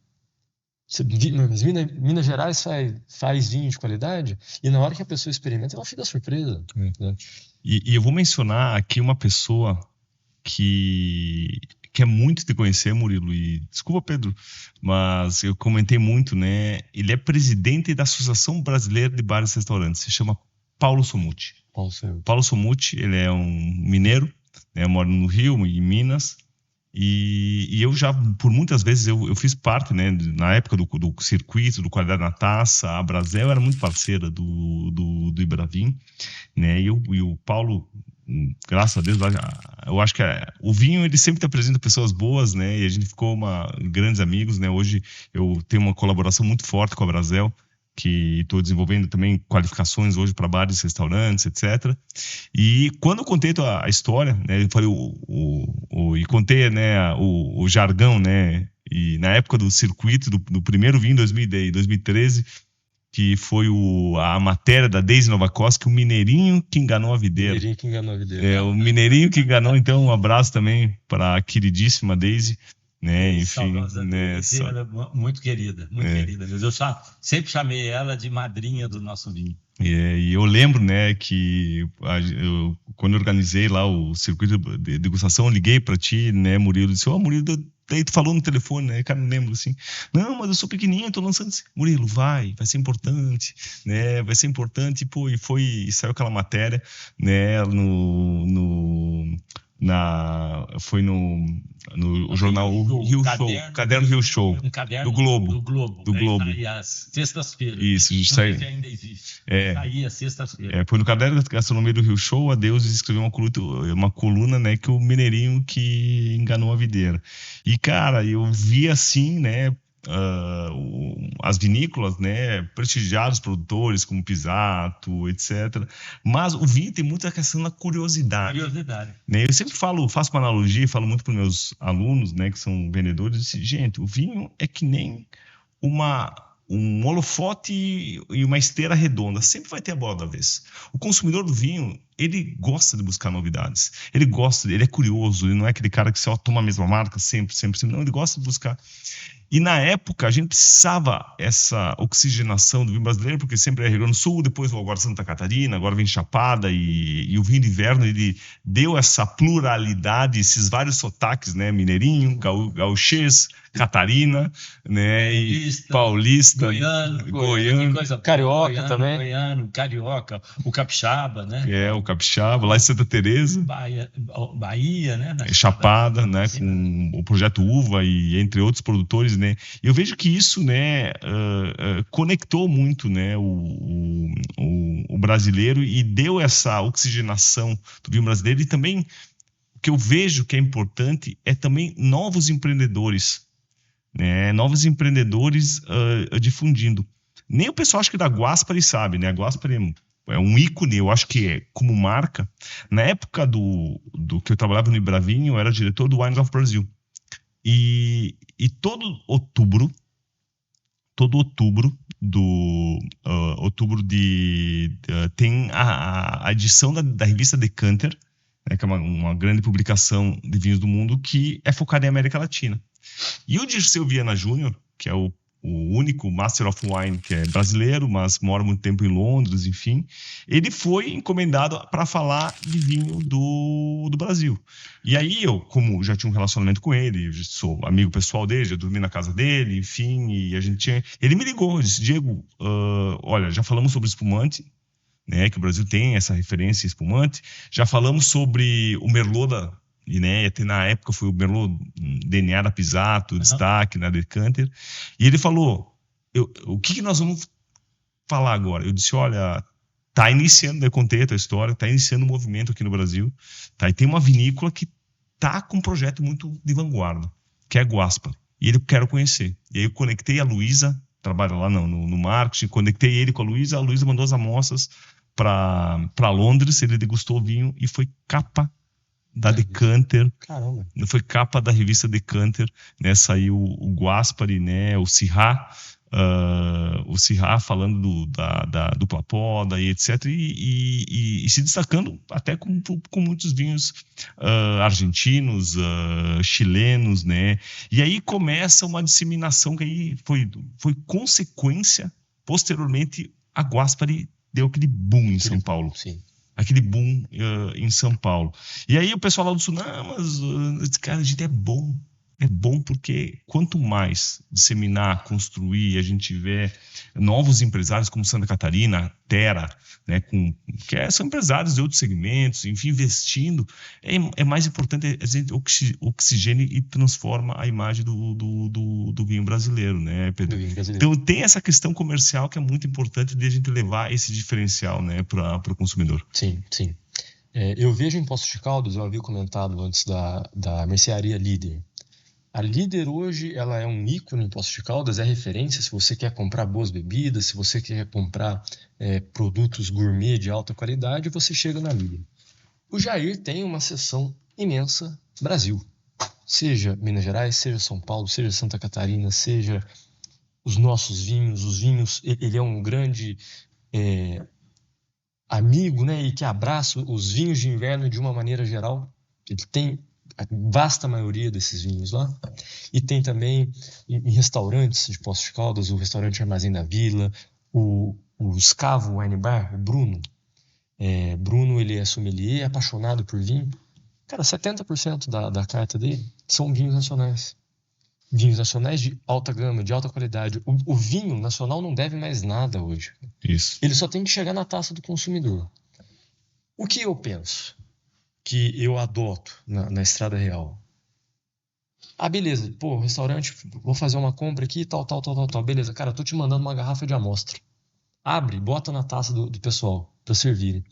Mas Minas Gerais faz vinho de qualidade, e na hora que a pessoa experimenta, ela fica surpresa. E eu vou mencionar aqui uma pessoa que é muito de conhecer, Murilo, e desculpa, Pedro, mas eu comentei muito, né? Ele é presidente da Associação Brasileira de Bares e Restaurantes, se chama Paulo Somuti. Paulo Somuti, ele é um mineiro, né? Mora no Rio, em Minas. E eu já, por muitas vezes, eu fiz parte, né, na época do circuito, do Qualidade na Taça, a Brasel era muito parceira do Ibravin, né, e o Paulo, graças a Deus, eu acho que o vinho, ele sempre apresenta pessoas boas, né, e a gente ficou grandes amigos, né, hoje eu tenho uma colaboração muito forte com a Brasel, que estou desenvolvendo também qualificações hoje para bares, restaurantes, etc. E quando eu contei a história, né, eu falei e contei, né, o jargão, né, e na época do circuito do primeiro vinho, 2013, que foi a matéria da Deise Novakoski, o mineirinho que enganou a videira. O mineirinho que enganou a videira. O mineirinho que enganou, então um abraço também para a queridíssima Deise. Né, enfim, né, ela é muito querida, muito querida. Eu sempre chamei ela de madrinha do nosso vinho. E eu lembro, né, que quando eu organizei lá o circuito de degustação, eu liguei para ti, né, Murilo, disse, Murilo, daí tu falou no telefone, né, cara, não lembro assim, não, mas eu sou pequenininho, tô lançando, Murilo, vai ser importante, né, vai ser importante, pô, e saiu aquela matéria, né, foi no jornal Rio Show, Caderno Rio Show, um caderno do Globo. Do Globo. Saía às sextas-feiras. Isso, a gente saiu. Ainda existe. Saía às sextas-feiras. Foi no Caderno da Gastronomia do Rio Show, a Deus escreveu uma coluna, né, que o mineirinho que enganou a videira. E, cara, eu vi assim, né, as vinícolas, né, prestigiados produtores como Pisato, etc. Mas o vinho tem muita questão da curiosidade. Né? Eu sempre faço uma analogia, falo muito para os meus alunos, né, que são vendedores, gente, o vinho é que nem um holofote e uma esteira redonda, sempre vai ter a bola da vez. O consumidor do vinho, ele gosta de buscar novidades, ele é curioso, ele não é aquele cara que só toma a mesma marca sempre, não, ele gosta de buscar. E na época a gente precisava essa oxigenação do vinho brasileiro, porque sempre é Rio Grande do Sul, depois agora Santa Catarina, agora vem Chapada, e o vinho de inverno ele deu essa pluralidade, esses vários sotaques, né, mineirinho, gauchês, Catarina, né, paulista, goiano, carioca também. Goiano, carioca, o capixaba, né? O capixaba, lá em Santa Teresa. Bahia, né? Chapada, né, com o Projeto Uva e entre outros produtores, né? E eu vejo que isso, né, conectou muito, né, o brasileiro e deu essa oxigenação do vinho brasileiro. E também o que eu vejo que é importante é também novos empreendedores, né? Novos empreendedores difundindo. Nem o pessoal acho que da Guaspari sabe, né? A Guaspari é um ícone, eu acho que como marca. Na época do que eu trabalhava no Ibravinho, eu era diretor do Wines of Brazil. E todo outubro, todo outubro tem a edição da revista Decanter, né, que é uma grande publicação de vinhos do mundo que é focada em América Latina. E o Dirceu Viana Júnior, que é o único Master of Wine que é brasileiro, mas mora muito tempo em Londres, enfim, ele foi encomendado para falar de vinho do Brasil. E aí eu, como já tinha um relacionamento com ele, sou amigo pessoal dele, já dormi na casa dele, enfim, e a gente tinha... Ele me ligou, disse, Diego, olha, já falamos sobre espumante, né, que o Brasil tem essa referência espumante, já falamos sobre o Merlot e, né, até na época foi o Merlot DNA da Pisato, destaque na Decanter, e ele falou, o que nós vamos falar agora? Eu disse, olha, tá iniciando, eu contei a tua história, tá iniciando um movimento aqui no Brasil, tá, e tem uma vinícola que tá com um projeto muito de vanguarda, que é a Guaspari, e ele quero conhecer. E aí eu conectei a Luísa, trabalha lá no marketing, conectei ele com a Luísa mandou as amostras para Londres, ele degustou o vinho e foi capa da Decanter. Caramba. Foi capa da revista Decanter, né? Saiu o Guaspari, né? O Syrah falando do Plapó, e etc. E se destacando até com muitos vinhos argentinos, chilenos, né? E aí começa uma disseminação que aí foi consequência, posteriormente, a Guaspari deu aquele boom em São Paulo. Sim. Aquele boom em São Paulo. E aí o pessoal lá do Sul, não, mas cara, a gente é bom. É bom porque quanto mais disseminar, construir, a gente tiver novos empresários como Santa Catarina, Terra, né, são empresários de outros segmentos, enfim, investindo, é mais importante a gente oxigene e transforma a imagem do vinho brasileiro, né, Pedro? Então tem essa questão comercial que é muito importante de a gente levar esse diferencial, né, para o consumidor. Sim, sim. Eu vejo em Poços de Caldas, eu havia comentado antes da mercearia Líder. A Líder hoje, ela é um ícone em Poços de Caldas, é referência se você quer comprar boas bebidas, se você quer comprar produtos gourmet de alta qualidade, você chega na Líder. O Jair tem uma seção imensa Brasil, seja Minas Gerais, seja São Paulo, seja Santa Catarina, seja os nossos vinhos, ele é um grande amigo, né, e que abraça os vinhos de inverno de uma maneira geral. Ele tem a vasta maioria desses vinhos lá, e tem também em restaurantes de Poços de Caldas, o restaurante Armazém da Vila, o Scavo Wine Bar, o Bruno. Bruno, ele é sommelier, apaixonado por vinho. Cara, 70% da carta dele são vinhos nacionais. Vinhos nacionais de alta gama, de alta qualidade. O vinho nacional não deve mais nada hoje. Isso. Ele só tem que chegar na taça do consumidor. O que eu penso? Que eu adoto na Estrada Real. Beleza, restaurante, vou fazer uma compra aqui, tal. Beleza, cara, tô te mandando uma garrafa de amostra. Abre, bota na taça do pessoal, pra servirem.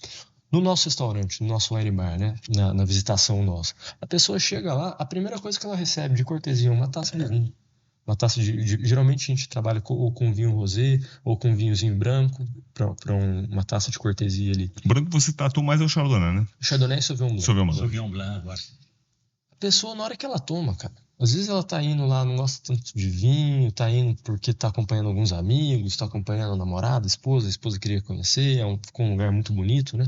No nosso restaurante, no nosso wine bar, né, na visitação nossa, a pessoa chega lá, a primeira coisa que ela recebe de cortesia é uma taça de vinho. Uma taça geralmente a gente trabalha ou com vinho rosé ou com vinhozinho branco para uma taça de cortesia ali. Branco você tratou mais é o Chardonnay, né? Chardonnay e Sauvignon Blanc. Sauvignon Blanc agora. A pessoa, na hora que ela toma, cara, às vezes ela tá indo lá, não gosta tanto de vinho, tá indo porque tá acompanhando alguns amigos, tá acompanhando a namorada, a esposa queria conhecer, ficou um lugar muito bonito, né?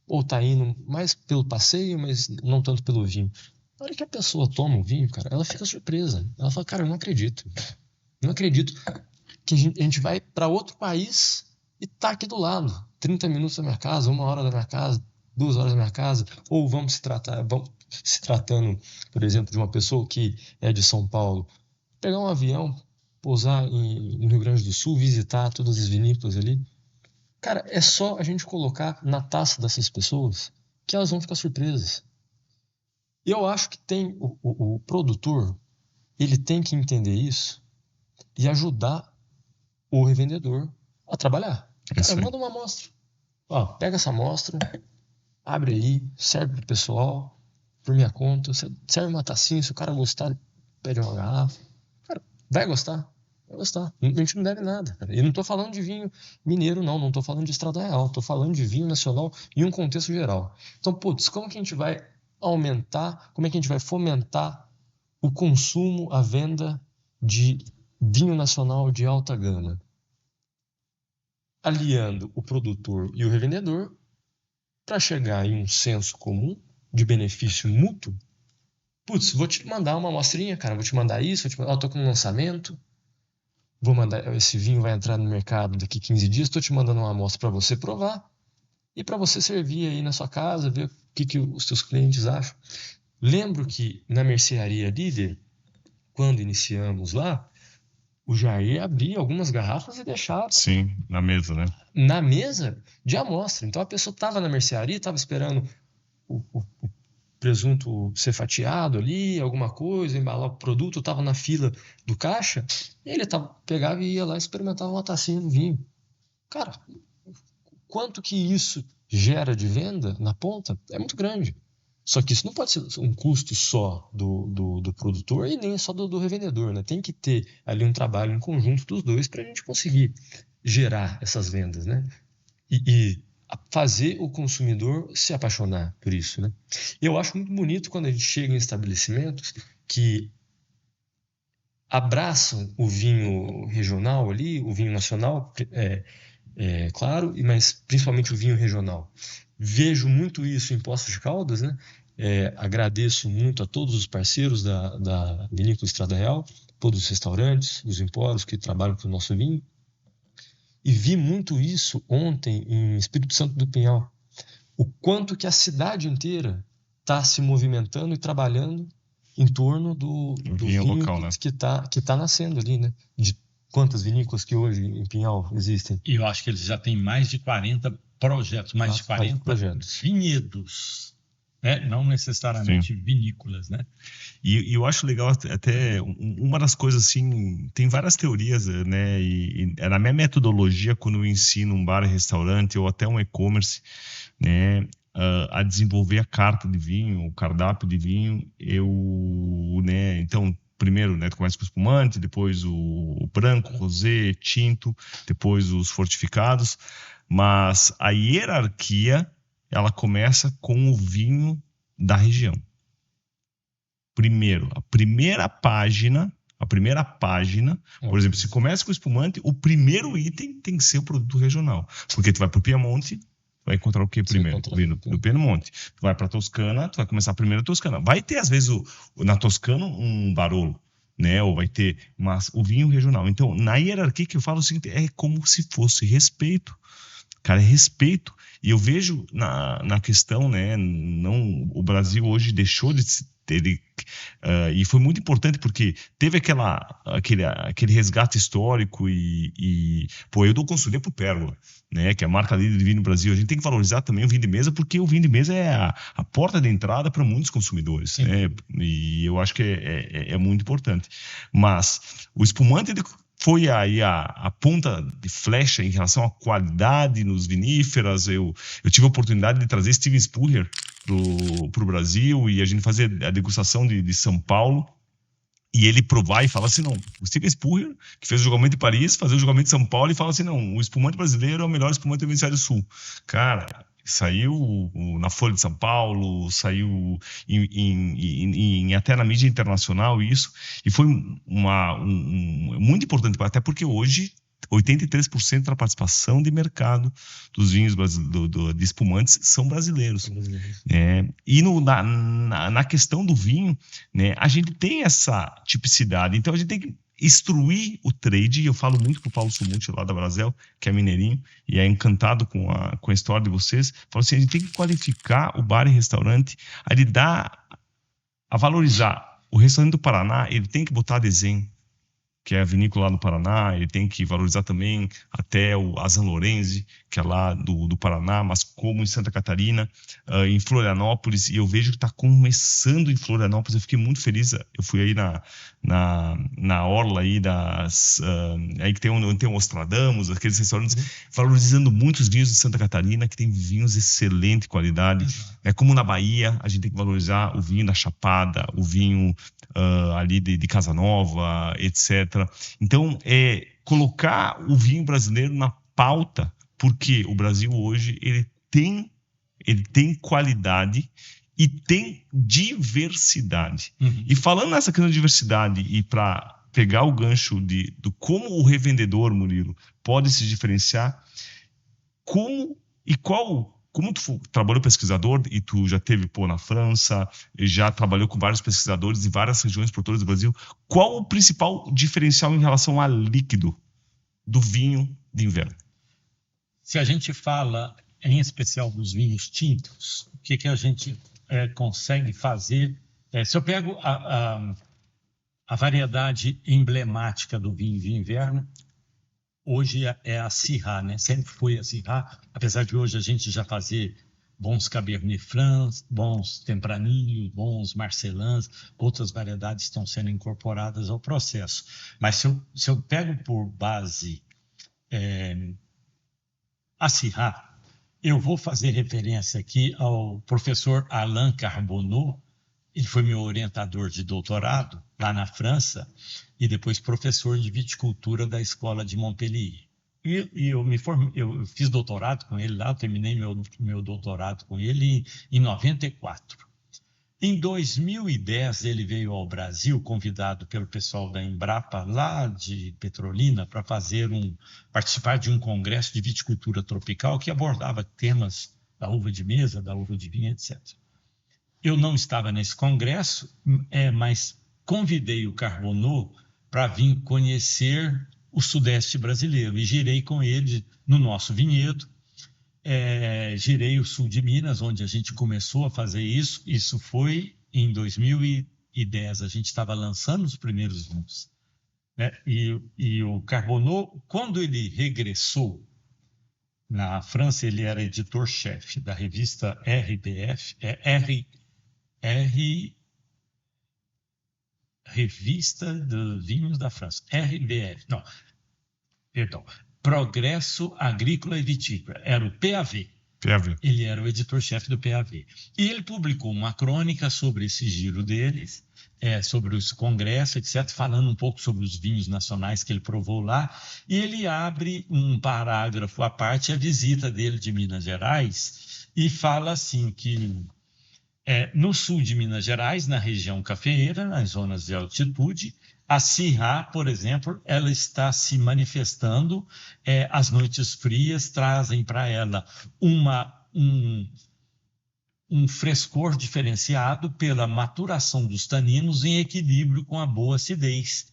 Ou tá indo mais pelo passeio, mas não tanto pelo vinho. Na hora que a pessoa toma o vinho, cara, ela fica surpresa. Ela fala, cara, eu não acredito. Não acredito que a gente vai para outro país e tá aqui do lado. 30 minutos da minha casa, 1 hora da minha casa, 2 horas da minha casa. Ou vamos se tratando, por exemplo, de uma pessoa que é de São Paulo, pegar um avião, pousar no Rio Grande do Sul, visitar todas as vinícolas ali. Cara, é só a gente colocar na taça dessas pessoas que elas vão ficar surpresas. Eu acho que tem o produtor, ele tem que entender isso e ajudar o revendedor a trabalhar. Cara, manda uma amostra. Pega essa amostra, abre aí, serve pro pessoal, por minha conta, serve uma tacinha, se o cara gostar, pede uma garrafa. Cara, vai gostar. A gente não deve nada, cara. Eu não tô falando de vinho mineiro, não tô falando de Estrada Real, tô falando de vinho nacional em um contexto geral. Então, como que a gente vai aumentar, como é que a gente vai fomentar o consumo, a venda de vinho nacional de alta gama, aliando o produtor e o revendedor para chegar em um senso comum de benefício mútuo. Putz, vou te mandar uma amostrinha, cara, vou te mandar isso, vou te mandar, tô com um lançamento, vou mandar, esse vinho vai entrar no mercado daqui 15 dias, estou te mandando uma amostra para você provar e para você servir aí na sua casa, ver o que os seus clientes acham. Lembro que na mercearia Líder, quando iniciamos lá, o Jair abria algumas garrafas e deixava. Sim, na mesa, né? Na mesa de amostra. Então a pessoa estava na mercearia, estava esperando o presunto ser fatiado ali, alguma coisa, embalar o produto, estava na fila do caixa, e ele pegava e ia lá e experimentava uma tacinha do vinho. Cara, quanto que isso gera de venda na ponta é muito grande. Só que isso não pode ser um custo só do produtor e nem só do revendedor, né? Tem que ter ali um trabalho em conjunto dos dois para a gente conseguir gerar essas vendas, né? E fazer o consumidor se apaixonar por isso, né? Eu acho muito bonito quando a gente chega em estabelecimentos que abraçam o vinho regional ali, o vinho nacional, claro, mas principalmente o vinho regional. Vejo muito isso em Poços de Caldas, né? Agradeço muito a todos os parceiros da Vinícola Estrada Real, todos os restaurantes, os empórios que trabalham com o nosso vinho. E vi muito isso ontem em Espírito Santo do Pinhal. O quanto que a cidade inteira está se movimentando e trabalhando em torno do vinho local, né? que tá nascendo ali, né? De quantas vinícolas que hoje em Pinhal existem? E eu acho que eles já têm mais de 40 projetos, mais de 40 projetos. vinhedos, né? Não necessariamente vinícolas, né? E eu acho legal até uma das coisas assim, tem várias teorias, né? E na minha metodologia, quando eu ensino um bar e restaurante ou até um e-commerce, né, a desenvolver a carta de vinho, o cardápio de vinho, né, então primeiro, né, tu começa com o espumante, depois o branco, o rosé, tinto, depois os fortificados, mas a hierarquia ela começa com o vinho da região. Primeiro, a primeira página, por exemplo, se começa com o espumante, o primeiro item tem que ser o produto regional. Porque tu vai para o Piemonte, vai encontrar o que primeiro? O vinho do Piemonte. Tu vai para a Toscana, tu vai começar primeiro a Toscana. Vai ter, às vezes, na Toscana, um Barolo, né? Ou vai ter, mas o vinho regional. Então, na hierarquia que eu falo o seguinte, é como se fosse respeito. Cara, é respeito. E eu vejo na questão, né? Não, o Brasil hoje deixou de e foi muito importante porque teve aquele resgate histórico pô, eu dou consultoria pro Pérola, né, que é a marca líder de vinho no Brasil. A gente tem que valorizar também o vinho de mesa, porque o vinho de mesa é a porta de entrada para muitos consumidores, né, e eu acho que é muito importante. Mas o espumante foi aí a ponta de flecha em relação à qualidade nos viníferas. Eu tive a oportunidade de trazer Steven Spurrier pro Brasil e a gente fazer a degustação de São Paulo e ele provar e falar assim, não, o Steven Spurrier, que fez o julgamento de Paris, fazer o julgamento de São Paulo e fala assim, não, o espumante brasileiro é o melhor espumante do Hemisfério Sul. Cara, saiu na Folha de São Paulo, saiu até na mídia internacional isso, e foi muito importante, até porque hoje 83% da participação de mercado dos vinhos de espumantes são brasileiros. E na questão do vinho, né, a gente tem essa tipicidade, então a gente tem que instruir o trade, e eu falo muito com o Paulo Sumucci lá da Brasel, que é mineirinho, e é encantado com a história de vocês. Falo assim, a gente tem que qualificar o bar e restaurante, a valorizar. O restaurante do Paraná, ele tem que botar desenho, que é a vinícola lá no Paraná, ele tem que valorizar também até o Azan Lorenzi, que é lá do Paraná, mas como em Santa Catarina, em Florianópolis, e eu vejo que está começando em Florianópolis. Eu fiquei muito feliz, eu fui aí na orla aí aí que tem o Nostradamus, aqueles restaurantes, valorizando muito os vinhos de Santa Catarina, que tem vinhos de excelente qualidade. É como na Bahia, a gente tem que valorizar o vinho da Chapada, o vinho ali de Casanova, etc. Então, colocar o vinho brasileiro na pauta, porque o Brasil hoje ele tem qualidade e tem diversidade. E falando nessa questão de diversidade, e para pegar o gancho do como o revendedor, Murilo, pode se diferenciar, como tu trabalhou pesquisador e tu já teve na França, e já trabalhou com vários pesquisadores em várias regiões por todo o Brasil, qual o principal diferencial em relação a líquido do vinho de inverno? Se a gente fala, em especial dos vinhos tintos, o que a gente consegue fazer? Se eu pego a variedade emblemática do vinho de inverno, hoje é a Syrah, né? Sempre foi a Syrah, apesar de hoje a gente já fazer bons Cabernet Franc, bons Tempranillo, bons Marcelans, outras variedades estão sendo incorporadas ao processo. Mas se eu pego por base a Syrah, eu vou fazer referência aqui ao professor Alain Carbonneau. Ele foi meu orientador de doutorado lá na França e depois professor de viticultura da Escola de Montpellier. E eu fiz doutorado com ele lá, eu terminei meu doutorado com ele em 94. Em 2010, ele veio ao Brasil, convidado pelo pessoal da Embrapa, lá de Petrolina, para participar de um congresso de viticultura tropical que abordava temas da uva de mesa, da uva de vinho, etc. Eu não estava nesse congresso, mas convidei o Carbonneau para vir conhecer o Sudeste brasileiro e girei com ele no nosso vinhedo. Girei o sul de Minas, onde a gente começou a fazer isso. Isso foi em 2010, a gente estava lançando os primeiros vinhos, né? E o Carbonneau, quando ele regressou na França, ele era editor-chefe da revista RBF, Revista dos Vinhos da França, RBF, não, perdão, Progresso Agrícola e Vitícola, era o PAV. Ele era o editor-chefe do PAV. E ele publicou uma crônica sobre esse giro deles, sobre os congressos, etc., falando um pouco sobre os vinhos nacionais que ele provou lá, e ele abre um parágrafo à parte, a visita dele de Minas Gerais, e fala assim que no sul de Minas Gerais, na região cafeeira, nas zonas de altitude, a Syrah, por exemplo, ela está se manifestando, as noites frias trazem para ela um frescor diferenciado pela maturação dos taninos em equilíbrio com a boa acidez.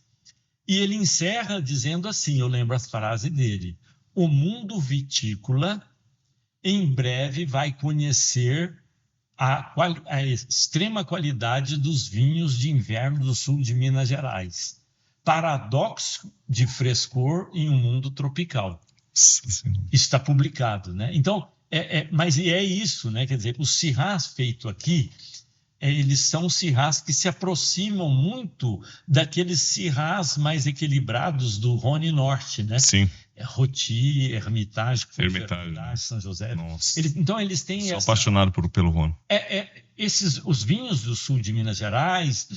E ele encerra dizendo assim, eu lembro as frases dele: o mundo vitícola em breve vai conhecer a extrema qualidade dos vinhos de inverno do sul de Minas Gerais. Paradoxo de frescor em um mundo tropical. Sim. Isso está publicado, né? Então, mas é isso, né? Quer dizer, os Syrahs feitos aqui, eles são Syrahs que se aproximam muito daqueles Syrahs mais equilibrados do Rhône Norte, né? Sim. Roti, Hermitage, São José. Então, eles têm... Sou apaixonado pelo Rhône. Os vinhos do sul de Minas Gerais,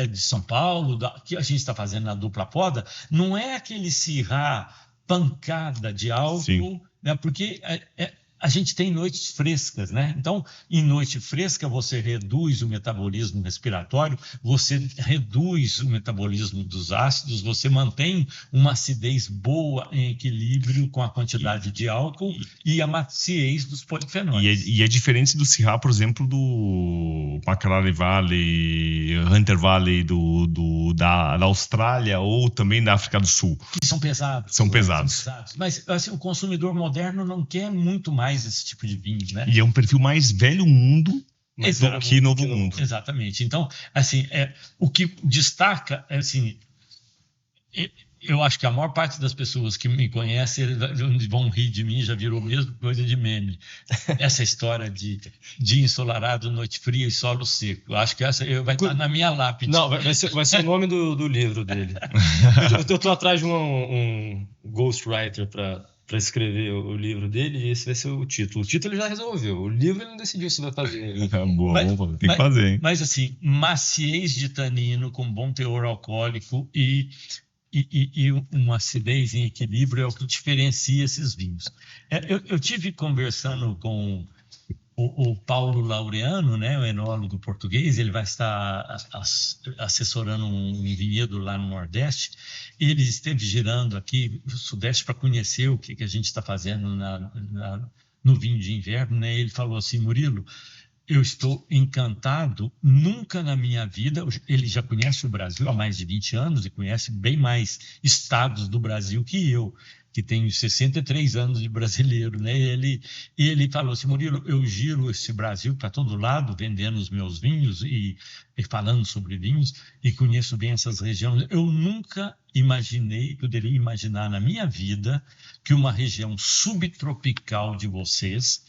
de São Paulo, que a gente está fazendo na dupla poda, não é aquele Syrah pancada de álcool, né? Porque a gente tem noites frescas, né? Então, em noite fresca, você reduz o metabolismo respiratório, você reduz o metabolismo dos ácidos, você mantém uma acidez boa em equilíbrio com a quantidade de álcool e a maciez dos polifenóis. E é diferente do Syrah, por exemplo, do Macquarie Valley, Hunter Valley da Austrália ou também da África do Sul. Que são pesados. São pesados. Mas assim, o consumidor moderno não quer muito mais esse tipo de vinho, né? E é um perfil mais velho mundo do que novo mundo. Exatamente. Então, assim, o que destaca, assim, eu acho que a maior parte das pessoas que me conhecem vão rir de mim, já virou mesmo coisa de meme. Essa história de dia ensolarado, noite fria e solo seco. Eu acho que essa vai estar na minha lápide. Não, vai ser o nome do livro dele. Eu estou atrás de um ghostwriter para escrever o livro dele, e esse vai ser o título. O título ele já resolveu, o livro ele não decidiu se vai fazer. Bom, tem que fazer, hein? Mas assim, maciez de tanino com bom teor alcoólico e uma acidez em equilíbrio é o que diferencia esses vinhos. Eu tive conversando com O Paulo Laureano, né, o enólogo português, ele vai estar assessorando um vinhedo lá no Nordeste. Ele esteve girando aqui no Sudeste para conhecer o que a gente está fazendo no vinho de inverno, né? Ele falou assim: Murilo, eu estou encantado, nunca na minha vida, ele já conhece o Brasil há mais de 20 anos e conhece bem mais estados do Brasil que eu, que tenho 63 anos de brasileiro, né? Ele falou assim: Murilo, eu giro esse Brasil para todo lado, vendendo os meus vinhos e falando sobre vinhos, e conheço bem essas regiões. Eu nunca poderia imaginar na minha vida que uma região subtropical de vocês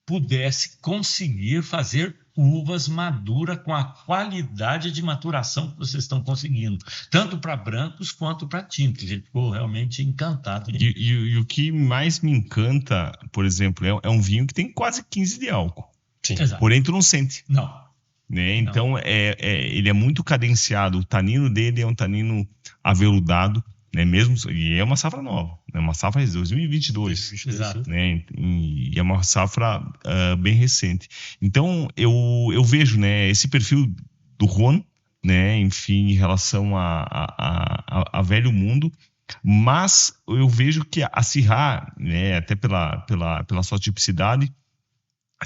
pudesse conseguir fazer uvas maduras com a qualidade de maturação que vocês estão conseguindo, tanto para brancos quanto para tintos. Ele ficou realmente encantado. E o que mais me encanta, por exemplo, é um vinho que tem quase 15 de álcool. Sim. Porém, tu não sente. Não. Né? Então, ele é muito cadenciado. O tanino dele é um tanino aveludado, né? Mesmo, e é uma safra nova, é uma safra de 2022. Exato. Né? E é uma safra bem recente. Então, eu vejo, né, esse perfil do Rhône, né, enfim, em relação a velho mundo, mas eu vejo que a Syrah, né, até pela sua tipicidade,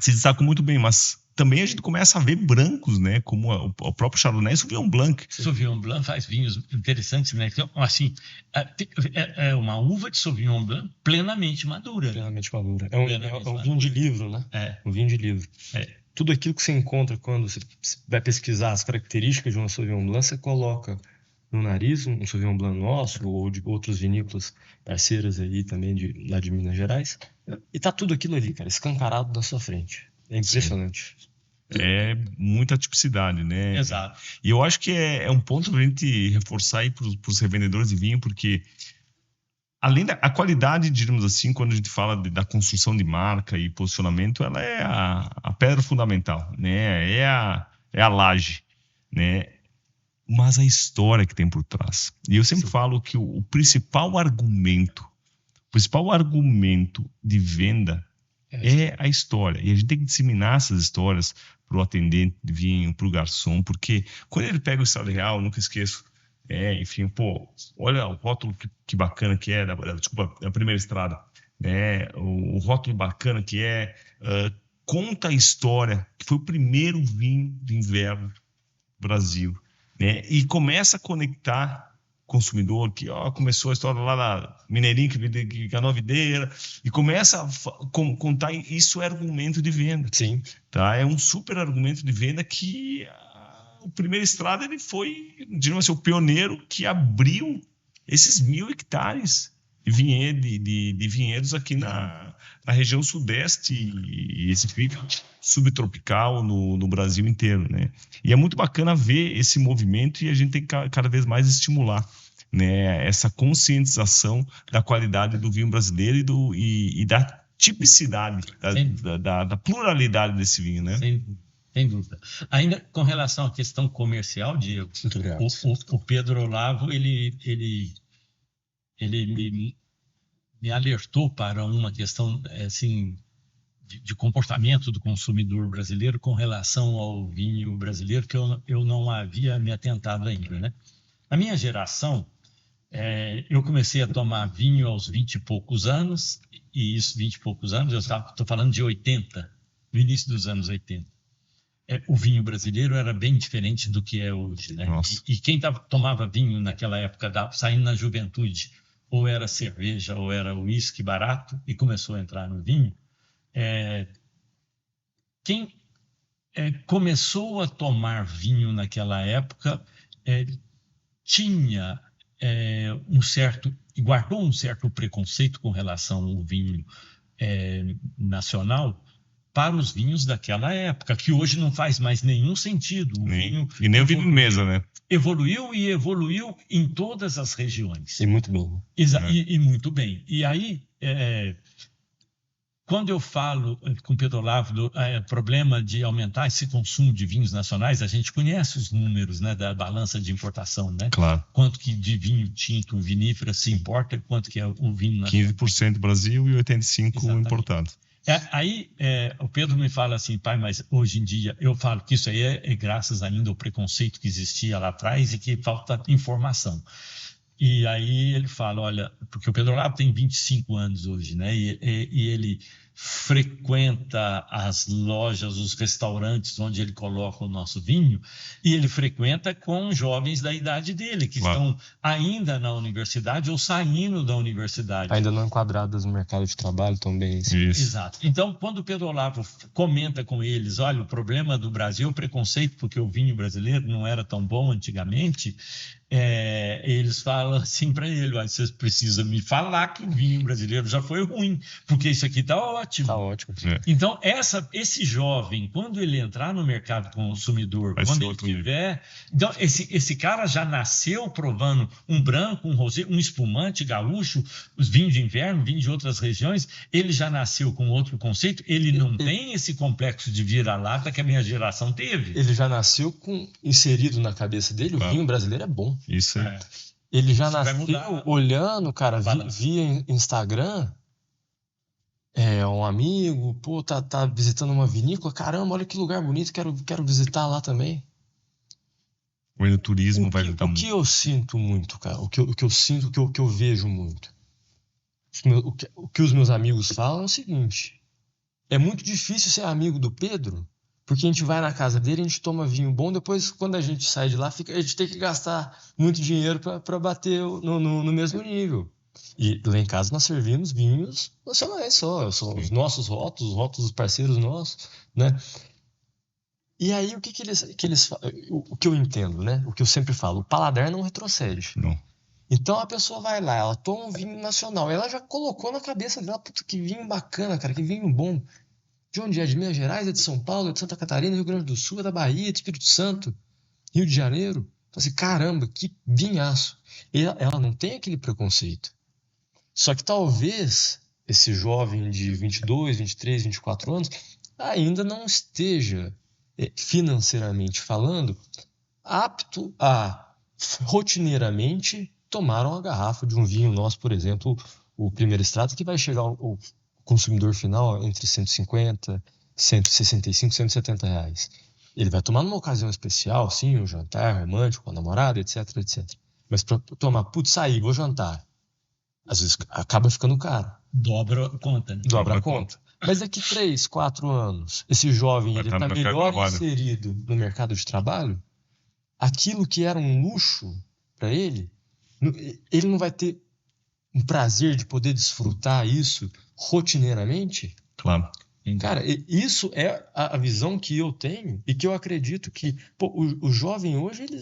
se destaca muito bem, mas também a gente começa a ver brancos, né, como o próprio Chardonnay e Sauvignon Blanc. Sauvignon Blanc faz vinhos interessantes, né? Então, assim, é uma uva de Sauvignon Blanc plenamente madura. Plenamente madura. É um vinho de livro, né? Um vinho de livro. Tudo aquilo que você encontra quando você vai pesquisar as características de uma Sauvignon Blanc, você coloca no nariz um Sauvignon Blanc nosso ou de outros vinícolas parceiras aí também lá de Minas Gerais. E tá tudo aquilo ali, cara, escancarado na sua frente. É impressionante. É muita tipicidade, né? Exato. E eu acho que é um ponto pra gente reforçar aí para os revendedores de vinho, porque além da qualidade, diríamos assim, quando a gente fala da construção de marca e posicionamento, ela é a pedra fundamental, né? É a laje, né? Mas a história que tem por trás. E eu sempre falo que o principal argumento de venda é a história. E a gente tem que disseminar essas histórias para o atendente de vinho, para o garçom, porque quando ele pega o Estrada Real, nunca esqueço, enfim, pô, olha o rótulo que bacana que é, da primeira estrada, né? O rótulo bacana que é, conta a história, que foi o primeiro vinho de inverno do Brasil, né? E começa a conectar consumidor, que começou a história lá na Mineirinho, que ganhou a videira, e começa a contar. Isso é argumento de venda. Sim. Tá? É um super argumento de venda que o Primeira Estrada ele foi, digamos assim, o pioneiro que abriu esses 1.000 hectares de vinhedos aqui na região sudeste e esse fica subtropical no Brasil inteiro, né? E é muito bacana ver esse movimento e a gente tem que cada vez mais estimular, né, essa conscientização da qualidade do vinho brasileiro e da tipicidade, da pluralidade desse vinho, né? Sem dúvida. Ainda com relação à questão comercial, Diego, o Pedro Olavo, ele me alertou para uma questão assim, de comportamento do consumidor brasileiro com relação ao vinho brasileiro, que eu não havia me atentado ainda, né? Na minha geração, eu comecei a tomar vinho aos 20 e poucos anos, e isso, 20 e poucos anos, eu estou falando de 80, no início dos anos 80. O vinho brasileiro era bem diferente do que é hoje, né? E quem tomava vinho naquela época, saindo na juventude, ou era cerveja ou era uísque barato, e começou a entrar no vinho, quem começou a tomar vinho naquela época tinha guardou um certo preconceito com relação ao vinho nacional para os vinhos daquela época, que hoje não faz mais nenhum sentido. Nem o vinho de mesa, né? Evoluiu em todas as regiões. E muito bem. E muito bem. E aí, quando eu falo com o Pedro Olavo do problema de aumentar esse consumo de vinhos nacionais, a gente conhece os números, né, da balança de importação, né? Claro. Quanto que de vinho tinto, vinífera se importa, quanto que é o vinho nacional. 15% Brasil e 85% importado. O Pedro me fala assim, pai, mas hoje em dia eu falo que isso aí é graças ainda ao preconceito que existia lá atrás e que falta informação. E aí ele fala, olha, porque o Pedro Olavo tem 25 anos hoje, né? E ele frequenta as lojas, os restaurantes onde ele coloca o nosso vinho, e ele frequenta com jovens da idade dele, que estão ainda na universidade ou saindo da universidade. Ainda não enquadradas no mercado de trabalho também. Isso. Exato. Então, quando o Pedro Olavo comenta com eles, olha, o problema do Brasil é o preconceito, porque o vinho brasileiro não era tão bom antigamente, eles falam assim para ele, olha, vocês precisam me falar que o vinho brasileiro já foi ruim, porque isso aqui está ótimo. Está ótimo. Então, esse jovem, quando ele entrar no mercado consumidor, quando ele tiver... Então, esse cara já nasceu provando um branco, um rosé, um espumante gaúcho, os vinhos de inverno, vinhos de outras regiões, ele já nasceu com outro conceito, ele não tem esse complexo de vira-lata que a minha geração teve. Ele já nasceu inserido na cabeça dele, o vinho brasileiro é bom. Isso aí. Ele já nasceu olhando, cara, via Instagram, um amigo, pô, tá visitando uma vinícola, caramba, olha que lugar bonito, quero visitar lá também. O turismo vai ajudar muito. O que eu sinto muito, cara, o que eu sinto, o que eu vejo muito, o que os meus amigos falam é o seguinte: é muito difícil ser amigo do Pedro, porque a gente vai na casa dele, a gente toma vinho bom, depois quando a gente sai de lá, a gente tem que gastar muito dinheiro para bater no mesmo nível. E lá em casa nós servimos vinhos nacionais são os nossos rótulos, os rótulos dos parceiros nossos, né? E aí o que eles o que eu entendo, né? O que eu sempre falo, o paladar não retrocede. Não. Então a pessoa vai lá, ela toma um vinho nacional, ela já colocou na cabeça dela, puta, que vinho bacana, cara, que vinho bom. De onde é? De Minas Gerais, é de São Paulo, é de Santa Catarina, Rio Grande do Sul, é da Bahia, é de Espírito Santo, Rio de Janeiro. Então, assim, caramba, que vinhaço. E ela não tem aquele preconceito. Só que talvez esse jovem de 22, 23, 24 anos ainda não esteja, financeiramente falando, apto a rotineiramente tomar uma garrafa de um vinho nosso, por exemplo, o Primeira Estrada, que vai chegar ao consumidor final entre 150, 165, 170 reais. Ele vai tomar numa ocasião especial, sim, um jantar romântico com a namorada, etc, etc. Mas para tomar, sair, vou jantar, às vezes acaba ficando caro. Dobra a conta, né? Dobra a conta. Mas daqui 3, 4 anos, esse jovem ele está melhor inserido no mercado de trabalho, aquilo que era um luxo para ele não vai ter um prazer de poder desfrutar isso rotineiramente? Claro. Cara, isso é a visão que eu tenho e que eu acredito que o jovem hoje ele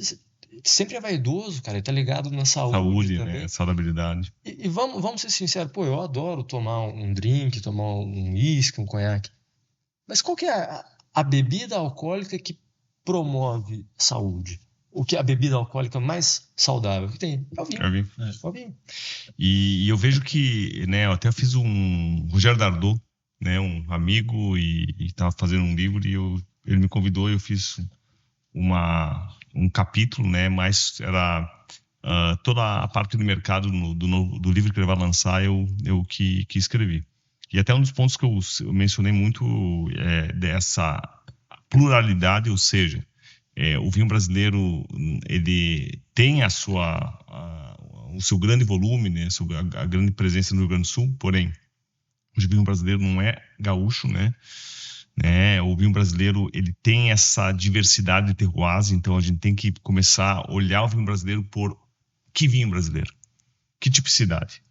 sempre é vaidoso, cara, ele tá ligado na saúde também. Né? Saudabilidade. E vamos ser sinceros, eu adoro tomar um drink, tomar um uísque, um conhaque, mas qual que é a bebida alcoólica que promove saúde? O que é a bebida alcoólica mais saudável que tem? É o vinho. É o vinho. E eu vejo que, né, eu até fiz um Rogério Dardot, né, um amigo, e estava fazendo um livro e ele me convidou e eu fiz um capítulo, né, mas era toda a parte do mercado do livro que ele vai lançar eu que escrevi. E até um dos pontos que eu mencionei muito dessa pluralidade, ou seja, o vinho brasileiro ele tem o seu grande volume, né, a grande presença no Rio Grande do Sul, porém o vinho brasileiro não é gaúcho, né? O vinho brasileiro ele tem essa diversidade de terroirs, então a gente tem que começar a olhar o vinho brasileiro por que vinho brasileiro, que tipicidade,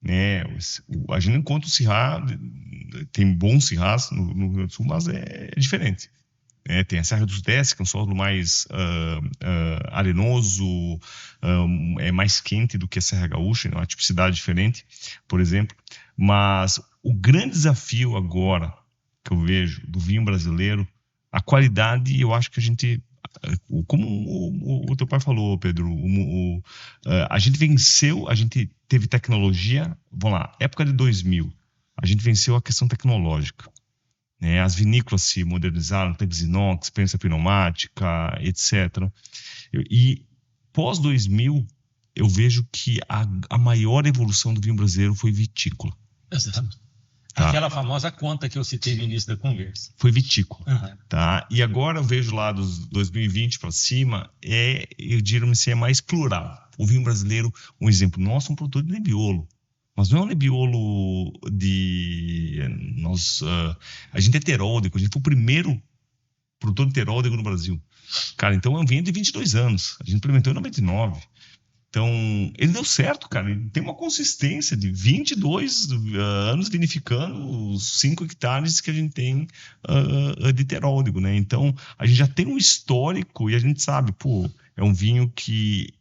né? A gente encontra o Syrah, tem bons Syrahs no Rio Grande do Sul, mas é diferente. Tem a Serra do Sudeste, que é um solo mais arenoso, é mais quente do que a Serra Gaúcha, é uma tipicidade diferente, por exemplo. Mas o grande desafio agora que eu vejo do vinho brasileiro, a qualidade, eu acho que a gente, como o teu pai falou, Pedro, a gente venceu, a gente teve tecnologia, vamos lá, época de 2000, a gente venceu a questão tecnológica. As vinícolas se modernizaram, tanques inox, prensa pneumática, etc. E pós-2000, eu vejo que a maior evolução do vinho brasileiro foi vitícola. Exato. Tá. Aquela famosa conta que eu citei no início da conversa. Foi vitícola. Uhum. Tá? E agora eu vejo lá dos 2020 para cima, eu diria assim, é mais plural. O vinho brasileiro, um exemplo nosso, é um produtor de Nebbiolo. Mas não é um Nebbiolo de... a gente é teródico, a gente foi o primeiro produtor de teródico no Brasil. Cara, então é um vinho de 22 anos. A gente implementou em 99. Então, ele deu certo, cara. Ele tem uma consistência de 22 anos vinificando os 5 hectares que a gente tem de teródico, né? Então, a gente já tem um histórico e a gente sabe, pô, é um vinho que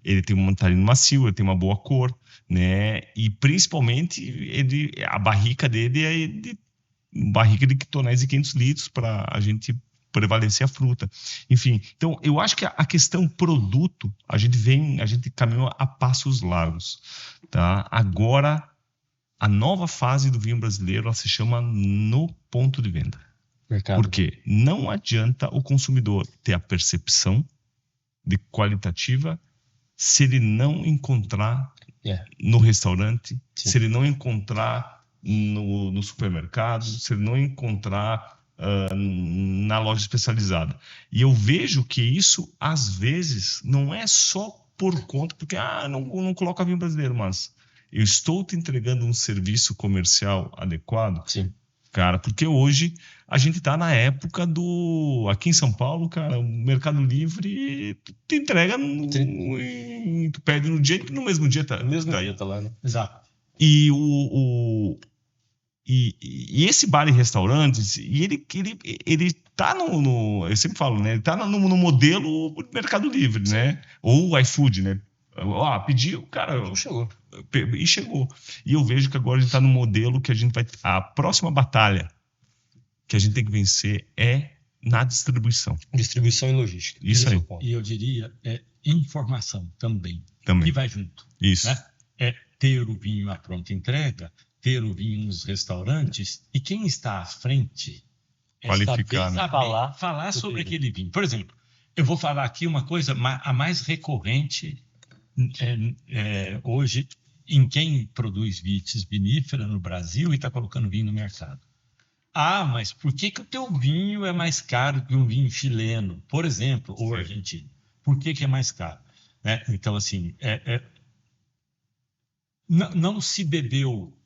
ele tem um tanino macio, ele tem uma boa cor, né? E, principalmente, a barrica dele é de barrica de tonnéis e 500 litros para a gente prevalecer a fruta. Enfim, então eu acho que a questão produto, a gente caminha a passos largos, tá? Agora, a nova fase do vinho brasileiro, ela se chama no ponto de venda. Mercado. Porque não adianta o consumidor ter a percepção de qualitativa se ele não encontrar no restaurante, Sim. se ele não encontrar no supermercado, se ele não encontrar na loja especializada. E eu vejo que isso, às vezes, não é só por conta, porque não coloca vinho brasileiro, mas eu estou te entregando um serviço comercial adequado. Sim. Cara, porque hoje a gente está na época aqui em São Paulo, cara, o Mercado Livre te entrega, tu pede no dia, no mesmo dia tá. No mesmo dia tá lá, né? Exato. E e esse bar e restaurantes, e ele tá eu sempre falo, né? Ele tá no modelo Mercado Livre, né? Ou iFood, né? Pediu, cara. Chegou. E chegou. E eu vejo que agora a gente tá no modelo que a gente vai. A próxima batalha que a gente tem que vencer é na distribuição. Distribuição e logística. Isso aí. E eu diria, informação também. Também. Que vai junto. Isso. Né? É ter o vinho à pronta entrega, ter o vinho nos restaurantes, e quem está à frente qualificar, saber falar sobre aquele vinho. Por exemplo, eu vou falar aqui uma coisa, a mais recorrente hoje em quem produz vitis vinífera no Brasil e está colocando vinho no mercado. Mas por que o teu vinho é mais caro que um vinho chileno, por exemplo, ou argentino? Por que é mais caro? Então, assim, não se bebeu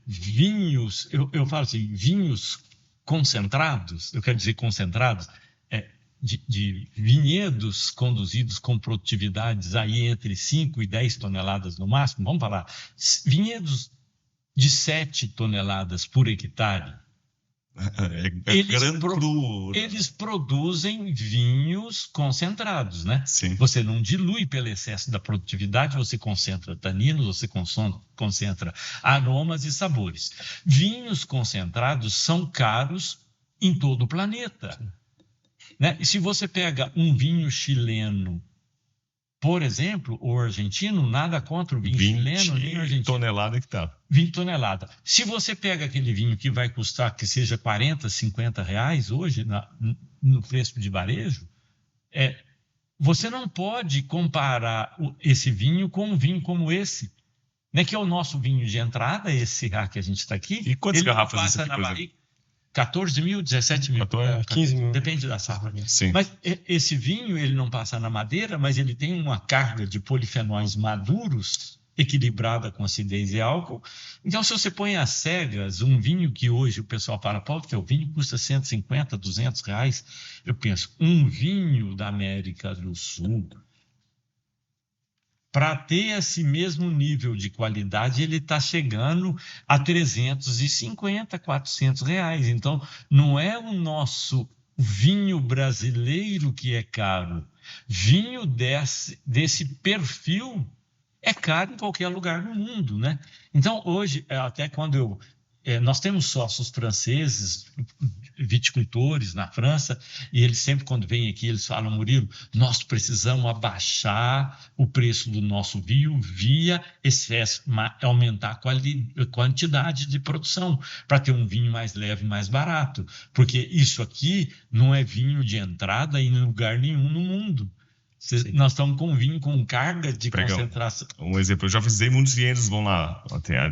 vinhos, eu falo assim, vinhos concentrados, eu quero dizer concentrados, de vinhedos conduzidos com produtividades aí entre 5 e 10 toneladas no máximo, vamos falar, vinhedos de 7 toneladas por hectare. Eles produzem vinhos concentrados, né? Sim. Você não dilui pelo excesso da produtividade, você concentra taninos, você concentra aromas e sabores. Vinhos concentrados são caros em todo o planeta. Né? E se você pega um vinho chileno, por exemplo, ou argentino, nada contra o vinho chileno nem argentino. 20 toneladas que tá. 20 toneladas. Se você pega aquele vinho que vai custar, que seja 40, 50 reais hoje, no preço de varejo, você não pode comparar esse vinho com um vinho como esse, né, que é o nosso vinho de entrada, esse que a gente está aqui. E quantas garrafas passa na barriga? 14 mil, 17 mil. 15 mil. Depende da safra. Sim. Mas esse vinho, ele não passa na madeira, mas ele tem uma carga de polifenóis maduros, equilibrada com acidez e álcool. Então, se você põe às cegas um vinho que hoje o pessoal fala, pô, o vinho custa 150, 200 reais, eu penso, um vinho da América do Sul, para ter esse mesmo nível de qualidade, ele está chegando a 350, 400 reais. Então, não é o nosso vinho brasileiro que é caro. Vinho desse perfil é caro em qualquer lugar do mundo, né? Então, hoje, até quando nós temos sócios franceses, viticultores na França, e eles sempre, quando vêm aqui, eles falam, Murilo, nós precisamos abaixar o preço do nosso vinho via excesso, aumentar a quantidade de produção, para ter um vinho mais leve e mais barato, porque isso aqui não é vinho de entrada em lugar nenhum no mundo. Nós estamos com vinho com carga de concentração. Um exemplo, eu já visitei muitos vinhedos, vão lá,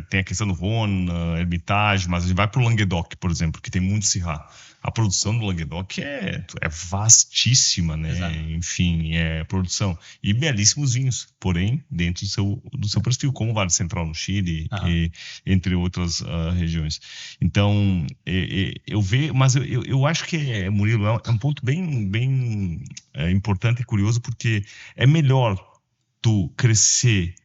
tem a questão do Rhône, Hermitage, mas a gente vai para o Languedoc, por exemplo, que tem muito Syrah. A produção do Languedoc é vastíssima, né? Exato. Enfim, é produção. E belíssimos vinhos, porém, dentro do seu perfil, como o Vale Central no Chile, entre outras regiões. Então, eu vejo, mas eu acho que, Murilo, é um ponto bem importante e curioso, porque é melhor tu crescer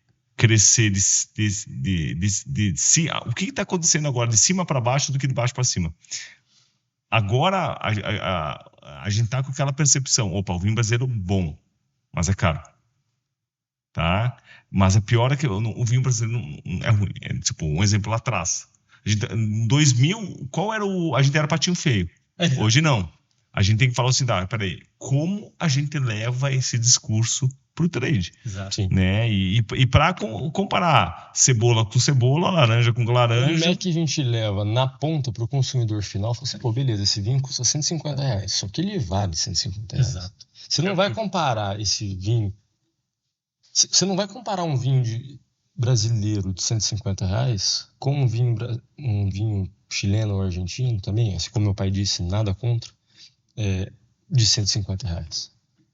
o que está acontecendo agora de cima para baixo do que de baixo para cima. Agora a gente tá com aquela percepção, o vinho brasileiro bom, mas é caro, tá? Mas a pior é que o vinho brasileiro não é ruim. É, tipo, um exemplo lá atrás. Em 2000, a gente era patinho feio. Hoje não. A gente tem que falar assim, peraí, como a gente leva esse discurso pro trade? Exato. Né? E para comparar cebola com cebola, laranja com laranja... Como é que a gente leva na ponta pro consumidor final? Fala assim, pô, beleza, esse vinho custa R$150, só que ele vale R$150. Exato. Você não vai comparar esse vinho... Você não vai comparar um vinho brasileiro de R$150 com um vinho chileno ou argentino também, assim como meu pai disse, nada contra, de R$150.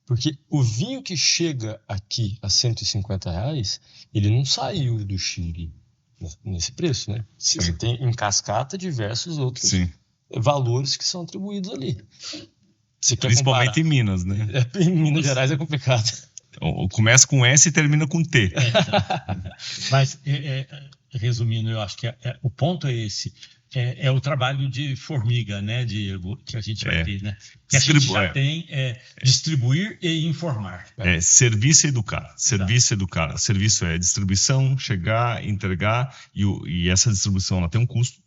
Porque o vinho que chega aqui a R$150, ele não saiu do Chile nesse preço, né? Você tem em cascata diversos outros valores que são atribuídos ali. Principalmente em Minas, né? Em Minas Gerais é complicado. Começa com S e termina com T. Mas, resumindo, eu acho que o ponto é esse. É o trabalho de formiga, né, Diego, que a gente vai ter, né? Que a gente já tem distribuir e informar. Serviço e educar. Serviço e educar. Serviço é distribuição, chegar, entregar, e essa distribuição ela tem um custo,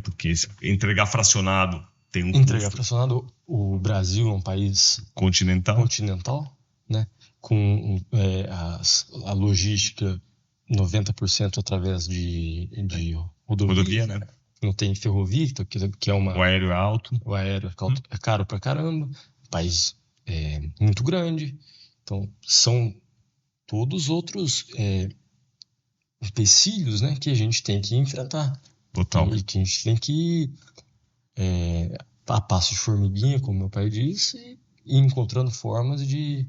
porque entregar fracionado tem um custo. Entregar fracionado, o Brasil é um país continental, né? Com a logística 90% através de rodovia, né? Não tem ferrovia, que é uma... O aéreo é alto. O aéreo é caro pra caramba. O país é muito grande. Então, são todos outros empecilhos, né, que a gente tem que enfrentar. Total. E que a gente tem que a passo de formiguinha, como meu pai disse, e encontrando formas de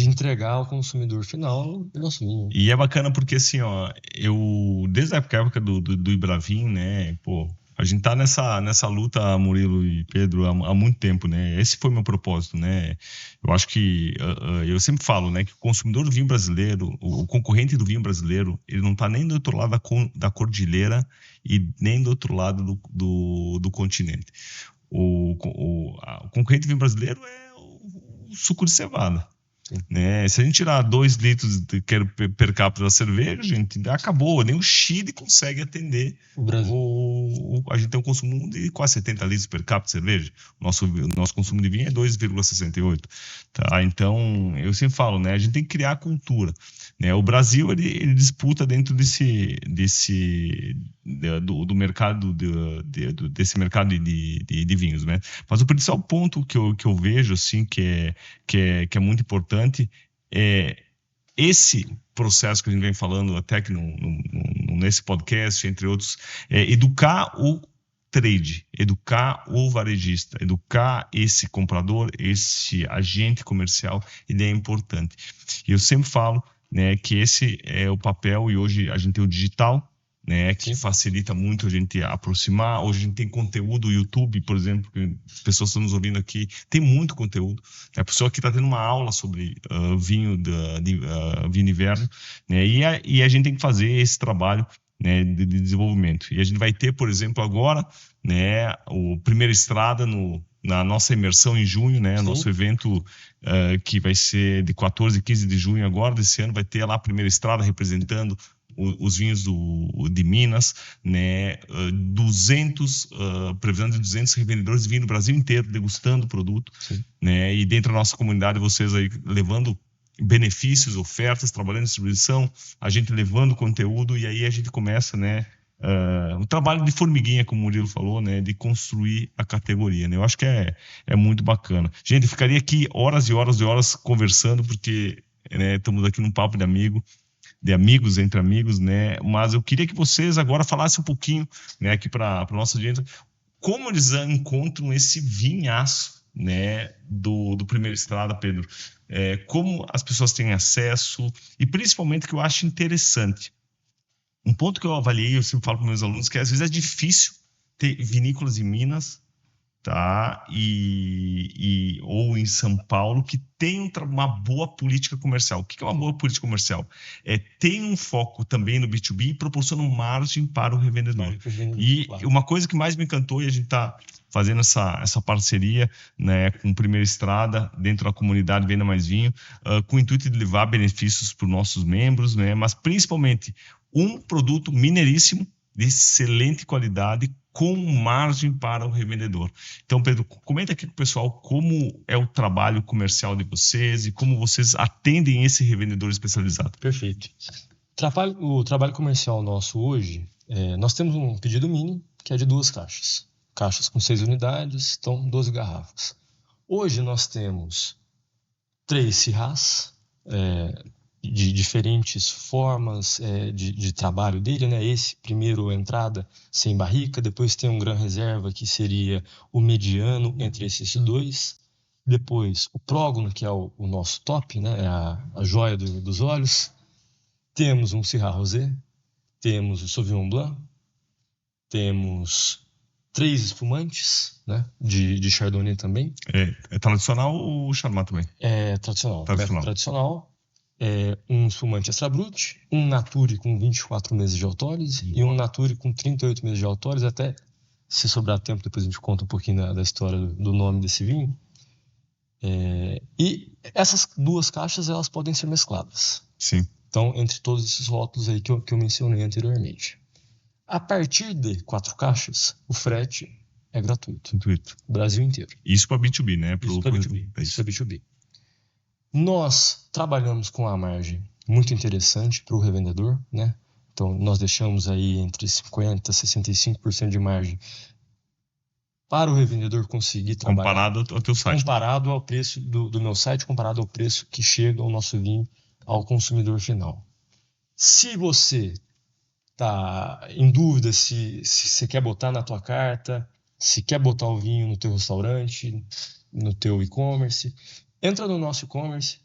entregar ao consumidor final o nosso vinho. E é bacana porque, assim, desde a época do Ibravin, né, a gente tá nessa luta, Murilo e Pedro, há muito tempo, né? Esse foi meu propósito, né? Eu acho que, eu sempre falo, né, que o consumidor do vinho brasileiro, o concorrente do vinho brasileiro, ele não tá nem do outro lado da cordilheira e nem do outro lado do continente. O concorrente do vinho brasileiro é o suco de cevada. Né? Se a gente tirar 2 litros per capita da cerveja, gente, acabou. Nem o Chile consegue atender o Brasil. A gente tem um consumo de quase 70 litros per capita de cerveja. O nosso consumo de vinho é 2,68. Tá? Então, eu sempre falo, né? A gente tem que criar cultura. Né? O Brasil ele disputa dentro do mercado desse mercado de vinhos, né? Mas o principal ponto que eu vejo assim que é muito importante é esse processo que a gente vem falando até aqui nesse podcast, entre outros, educar o trade, educar o varejista, educar esse comprador, esse agente comercial, ele é importante. E eu sempre falo, né, que esse é o papel, e hoje a gente tem o digital, né, que facilita muito a gente aproximar. Hoje a gente tem conteúdo, o YouTube, por exemplo, que as pessoas estão nos ouvindo aqui, tem muito conteúdo. A pessoa que está tendo uma aula sobre vinho vinho inverno, né, e a gente tem que fazer esse trabalho, né, de desenvolvimento. E a gente vai ter, por exemplo, agora, né, o Primeira Estrada na nossa imersão em junho, né, nosso evento que vai ser de 14 e 15 de junho agora, desse ano, vai ter lá a Primeira Estrada representando os vinhos de Minas, né, previsão de 200 revendedores de vinho no Brasil inteiro, degustando o produto, né, e dentro da nossa comunidade, vocês aí levando benefícios, ofertas, trabalhando em distribuição, a gente levando conteúdo, e aí a gente começa, né, um trabalho de formiguinha, como o Murilo falou, né, de construir a categoria, né? Eu acho que é muito bacana. Gente, eu ficaria aqui horas e horas e horas conversando, porque, né, estamos aqui num papo de amigos entre amigos, né? Mas eu queria que vocês agora falassem um pouquinho, né, aqui para nossa audiência, como eles encontram esse vinhaço, né, do Primeira Estrada, Pedro. Como as pessoas têm acesso, e principalmente que eu acho interessante. Um ponto que eu avaliei, eu sempre falo para meus alunos, que às vezes é difícil ter vinícolas em Minas, tá? Ou em São Paulo, que tem uma boa política comercial. O que é uma boa política comercial? Tem um foco também no B2B e proporciona margem para o revendedor. E uma coisa que mais me encantou, e a gente está fazendo essa parceria, né, com Primeira Estrada, dentro da comunidade Venda Mais Vinho, com o intuito de levar benefícios para os nossos membros, né, mas principalmente um produto mineiríssimo, de excelente qualidade, com margem para o revendedor. Então, Pedro, comenta aqui com o pessoal como é o trabalho comercial de vocês e como vocês atendem esse revendedor especializado. Perfeito. O trabalho comercial nosso hoje, nós temos um pedido mínimo, que é de 2 caixas. Caixas com 6 unidades, então 12 garrafas. Hoje nós temos 3 Syrahs, de diferentes formas de trabalho dele, né? Esse primeiro entrada sem barrica, depois tem um Gran Reserva, que seria o mediano entre esses 2. Depois o Prógono, que é o nosso top, né? A joia dos olhos. Temos um Syrah Rosé, temos o Sauvignon Blanc, temos 3 espumantes, né? De Chardonnay também. É tradicional ou Charmat também? É tradicional. Tradicional. Um espumante Extra Brut, um Nature com 24 meses de autólise e um Nature com 38 meses de autólise. Até, se sobrar tempo, depois a gente conta um pouquinho da história do nome desse vinho. E essas 2 caixas, elas podem ser mescladas. Sim. Então, entre todos esses rótulos aí que eu mencionei anteriormente. A partir de 4 caixas, o frete é gratuito. Brasil inteiro. Isso para B2B, né? Isso para B2B. Nós trabalhamos com a margem muito interessante para o revendedor, né? Então, nós deixamos aí entre 50% e 65% de margem para o revendedor conseguir trabalhar. Comparado ao teu site. Comparado ao preço do meu site, comparado ao preço que chega ao nosso vinho, ao consumidor final. Se você está em dúvida se você quer botar na tua carta, se quer botar o vinho no teu restaurante, no teu e-commerce, entra no nosso e-commerce,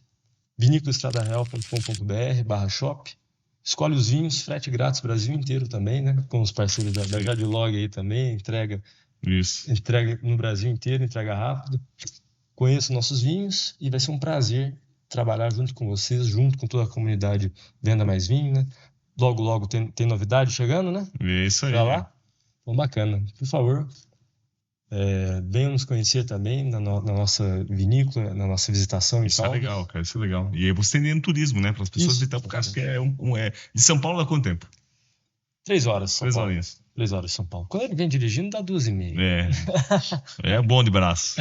viniculaestradareal.com.br/shop, escolhe os vinhos, frete grátis Brasil inteiro também, né? Com os parceiros da Jadlog aí também, entrega no Brasil inteiro, entrega rápido. Conheça nossos vinhos e vai ser um prazer trabalhar junto com vocês, junto com toda a comunidade Venda Mais Vinho, né? Logo tem novidade chegando, né? Isso aí. Pra lá? Bom, bacana. Por favor, venham nos conhecer também na nossa vinícola, na nossa visitação e tal. Isso é legal, cara, isso é legal. E aí você tem turismo, né? Para as pessoas visitar, porque acho que de São Paulo dá quanto tempo? 3 horas. 3 horinhas. 3 horas de São Paulo. Quando ele vem dirigindo, dá 2h30. É bom de braço.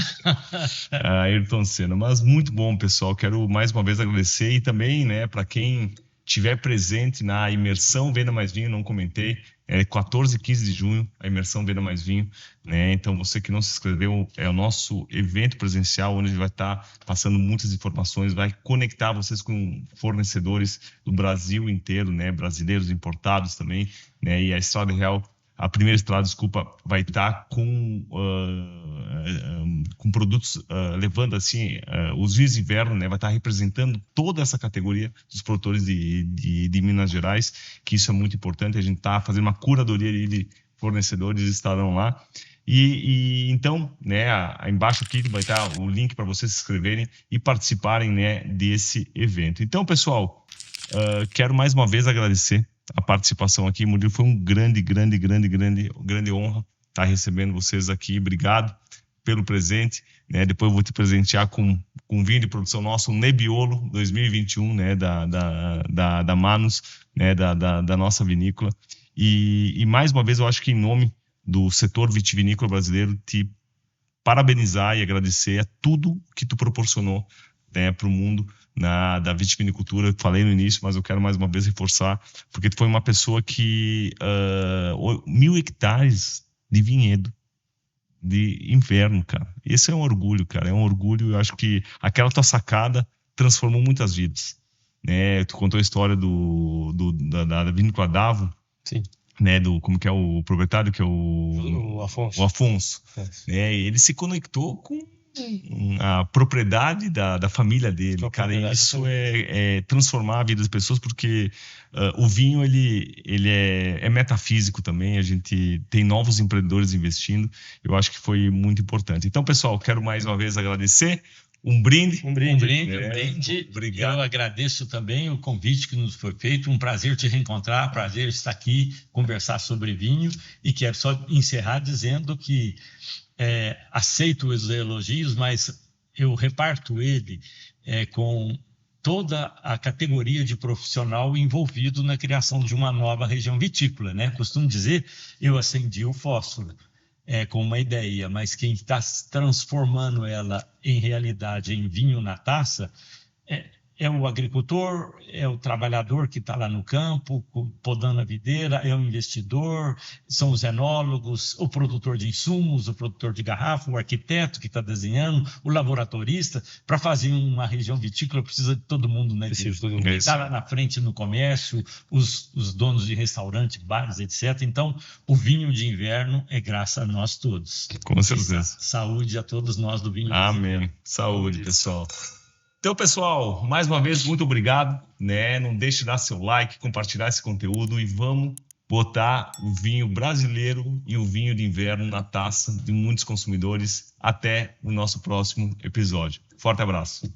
Ayrton Senna. Mas muito bom, pessoal. Quero mais uma vez agradecer e também, né, para quem estiver presente na imersão Venda Mais Vinho, não comentei, 14 e 15 de junho, a imersão Venda Mais Vinho, né? Então você que não se inscreveu, é o nosso evento presencial, onde a gente vai estar passando muitas informações, vai conectar vocês com fornecedores do Brasil inteiro, né? Brasileiros importados também, né? E a Estrada Real, a Primeira Estrada, desculpa, vai estar com produtos, levando assim os vinhos de inverno, né? Vai estar representando toda essa categoria dos produtores de Minas Gerais, que isso é muito importante. A gente está fazendo uma curadoria de fornecedores, estarão lá. E então, né, embaixo aqui vai estar o link para vocês se inscreverem e participarem, né, desse evento. Então, pessoal, quero mais uma vez agradecer a participação aqui, Murilo. Foi um grande honra estar recebendo vocês aqui. Obrigado pelo presente, né? Depois eu vou te presentear com vinho de produção nosso, um Nebbiolo 2021, né? Da Manus, né? Da nossa vinícola. E mais uma vez, eu acho que em nome do setor vitivinícola brasileiro, te parabenizar e agradecer a tudo que tu proporcionou, né, para o mundo da vitivinicultura, que falei no início, mas eu quero mais uma vez reforçar, porque tu foi uma pessoa que 1.000 hectares de vinhedo de inverno, cara. Esse é um orgulho, cara. É um orgulho. Eu acho que aquela tua sacada transformou muitas vidas, né? Tu contou a história da vinícola Davo. Sim. Né, como que é o proprietário, que é o Afonso. O Afonso. Né? Ele se conectou com a propriedade da família dele. Cara, isso é transformar a vida das pessoas, porque o vinho ele é metafísico também. A gente tem novos empreendedores investindo. Eu acho que foi muito importante. Então, pessoal, quero mais uma vez agradecer. Um brinde. Um brinde. Obrigado. Eu agradeço também o convite que nos foi feito. Um prazer te reencontrar, prazer estar aqui, conversar sobre vinho. E quero só encerrar dizendo que aceito os elogios, mas eu reparto ele com toda a categoria de profissional envolvido na criação de uma nova região vitícola, né? Costumo dizer, eu acendi o fósforo. Com uma ideia, mas quem está transformando ela em realidade, em vinho na taça, é o agricultor, é o trabalhador que está lá no campo, podando a videira, é o investidor, são os enólogos, o produtor de insumos, o produtor de garrafa, o arquiteto que está desenhando, o laboratorista. Para fazer uma região vitícola precisa de todo mundo, né? Precisa de todo mundo. Está lá na frente no comércio, os donos de restaurante, bares, etc. Então, o vinho de inverno é graças a nós todos. Com certeza. Saúde a todos nós do vinho de Amém. inverno. Saúde, pessoal. Então, pessoal, mais uma vez, muito obrigado, né? Não deixe de dar seu like, compartilhar esse conteúdo e vamos botar o vinho brasileiro e o vinho de inverno na taça de muitos consumidores. Até o nosso próximo episódio. Forte abraço.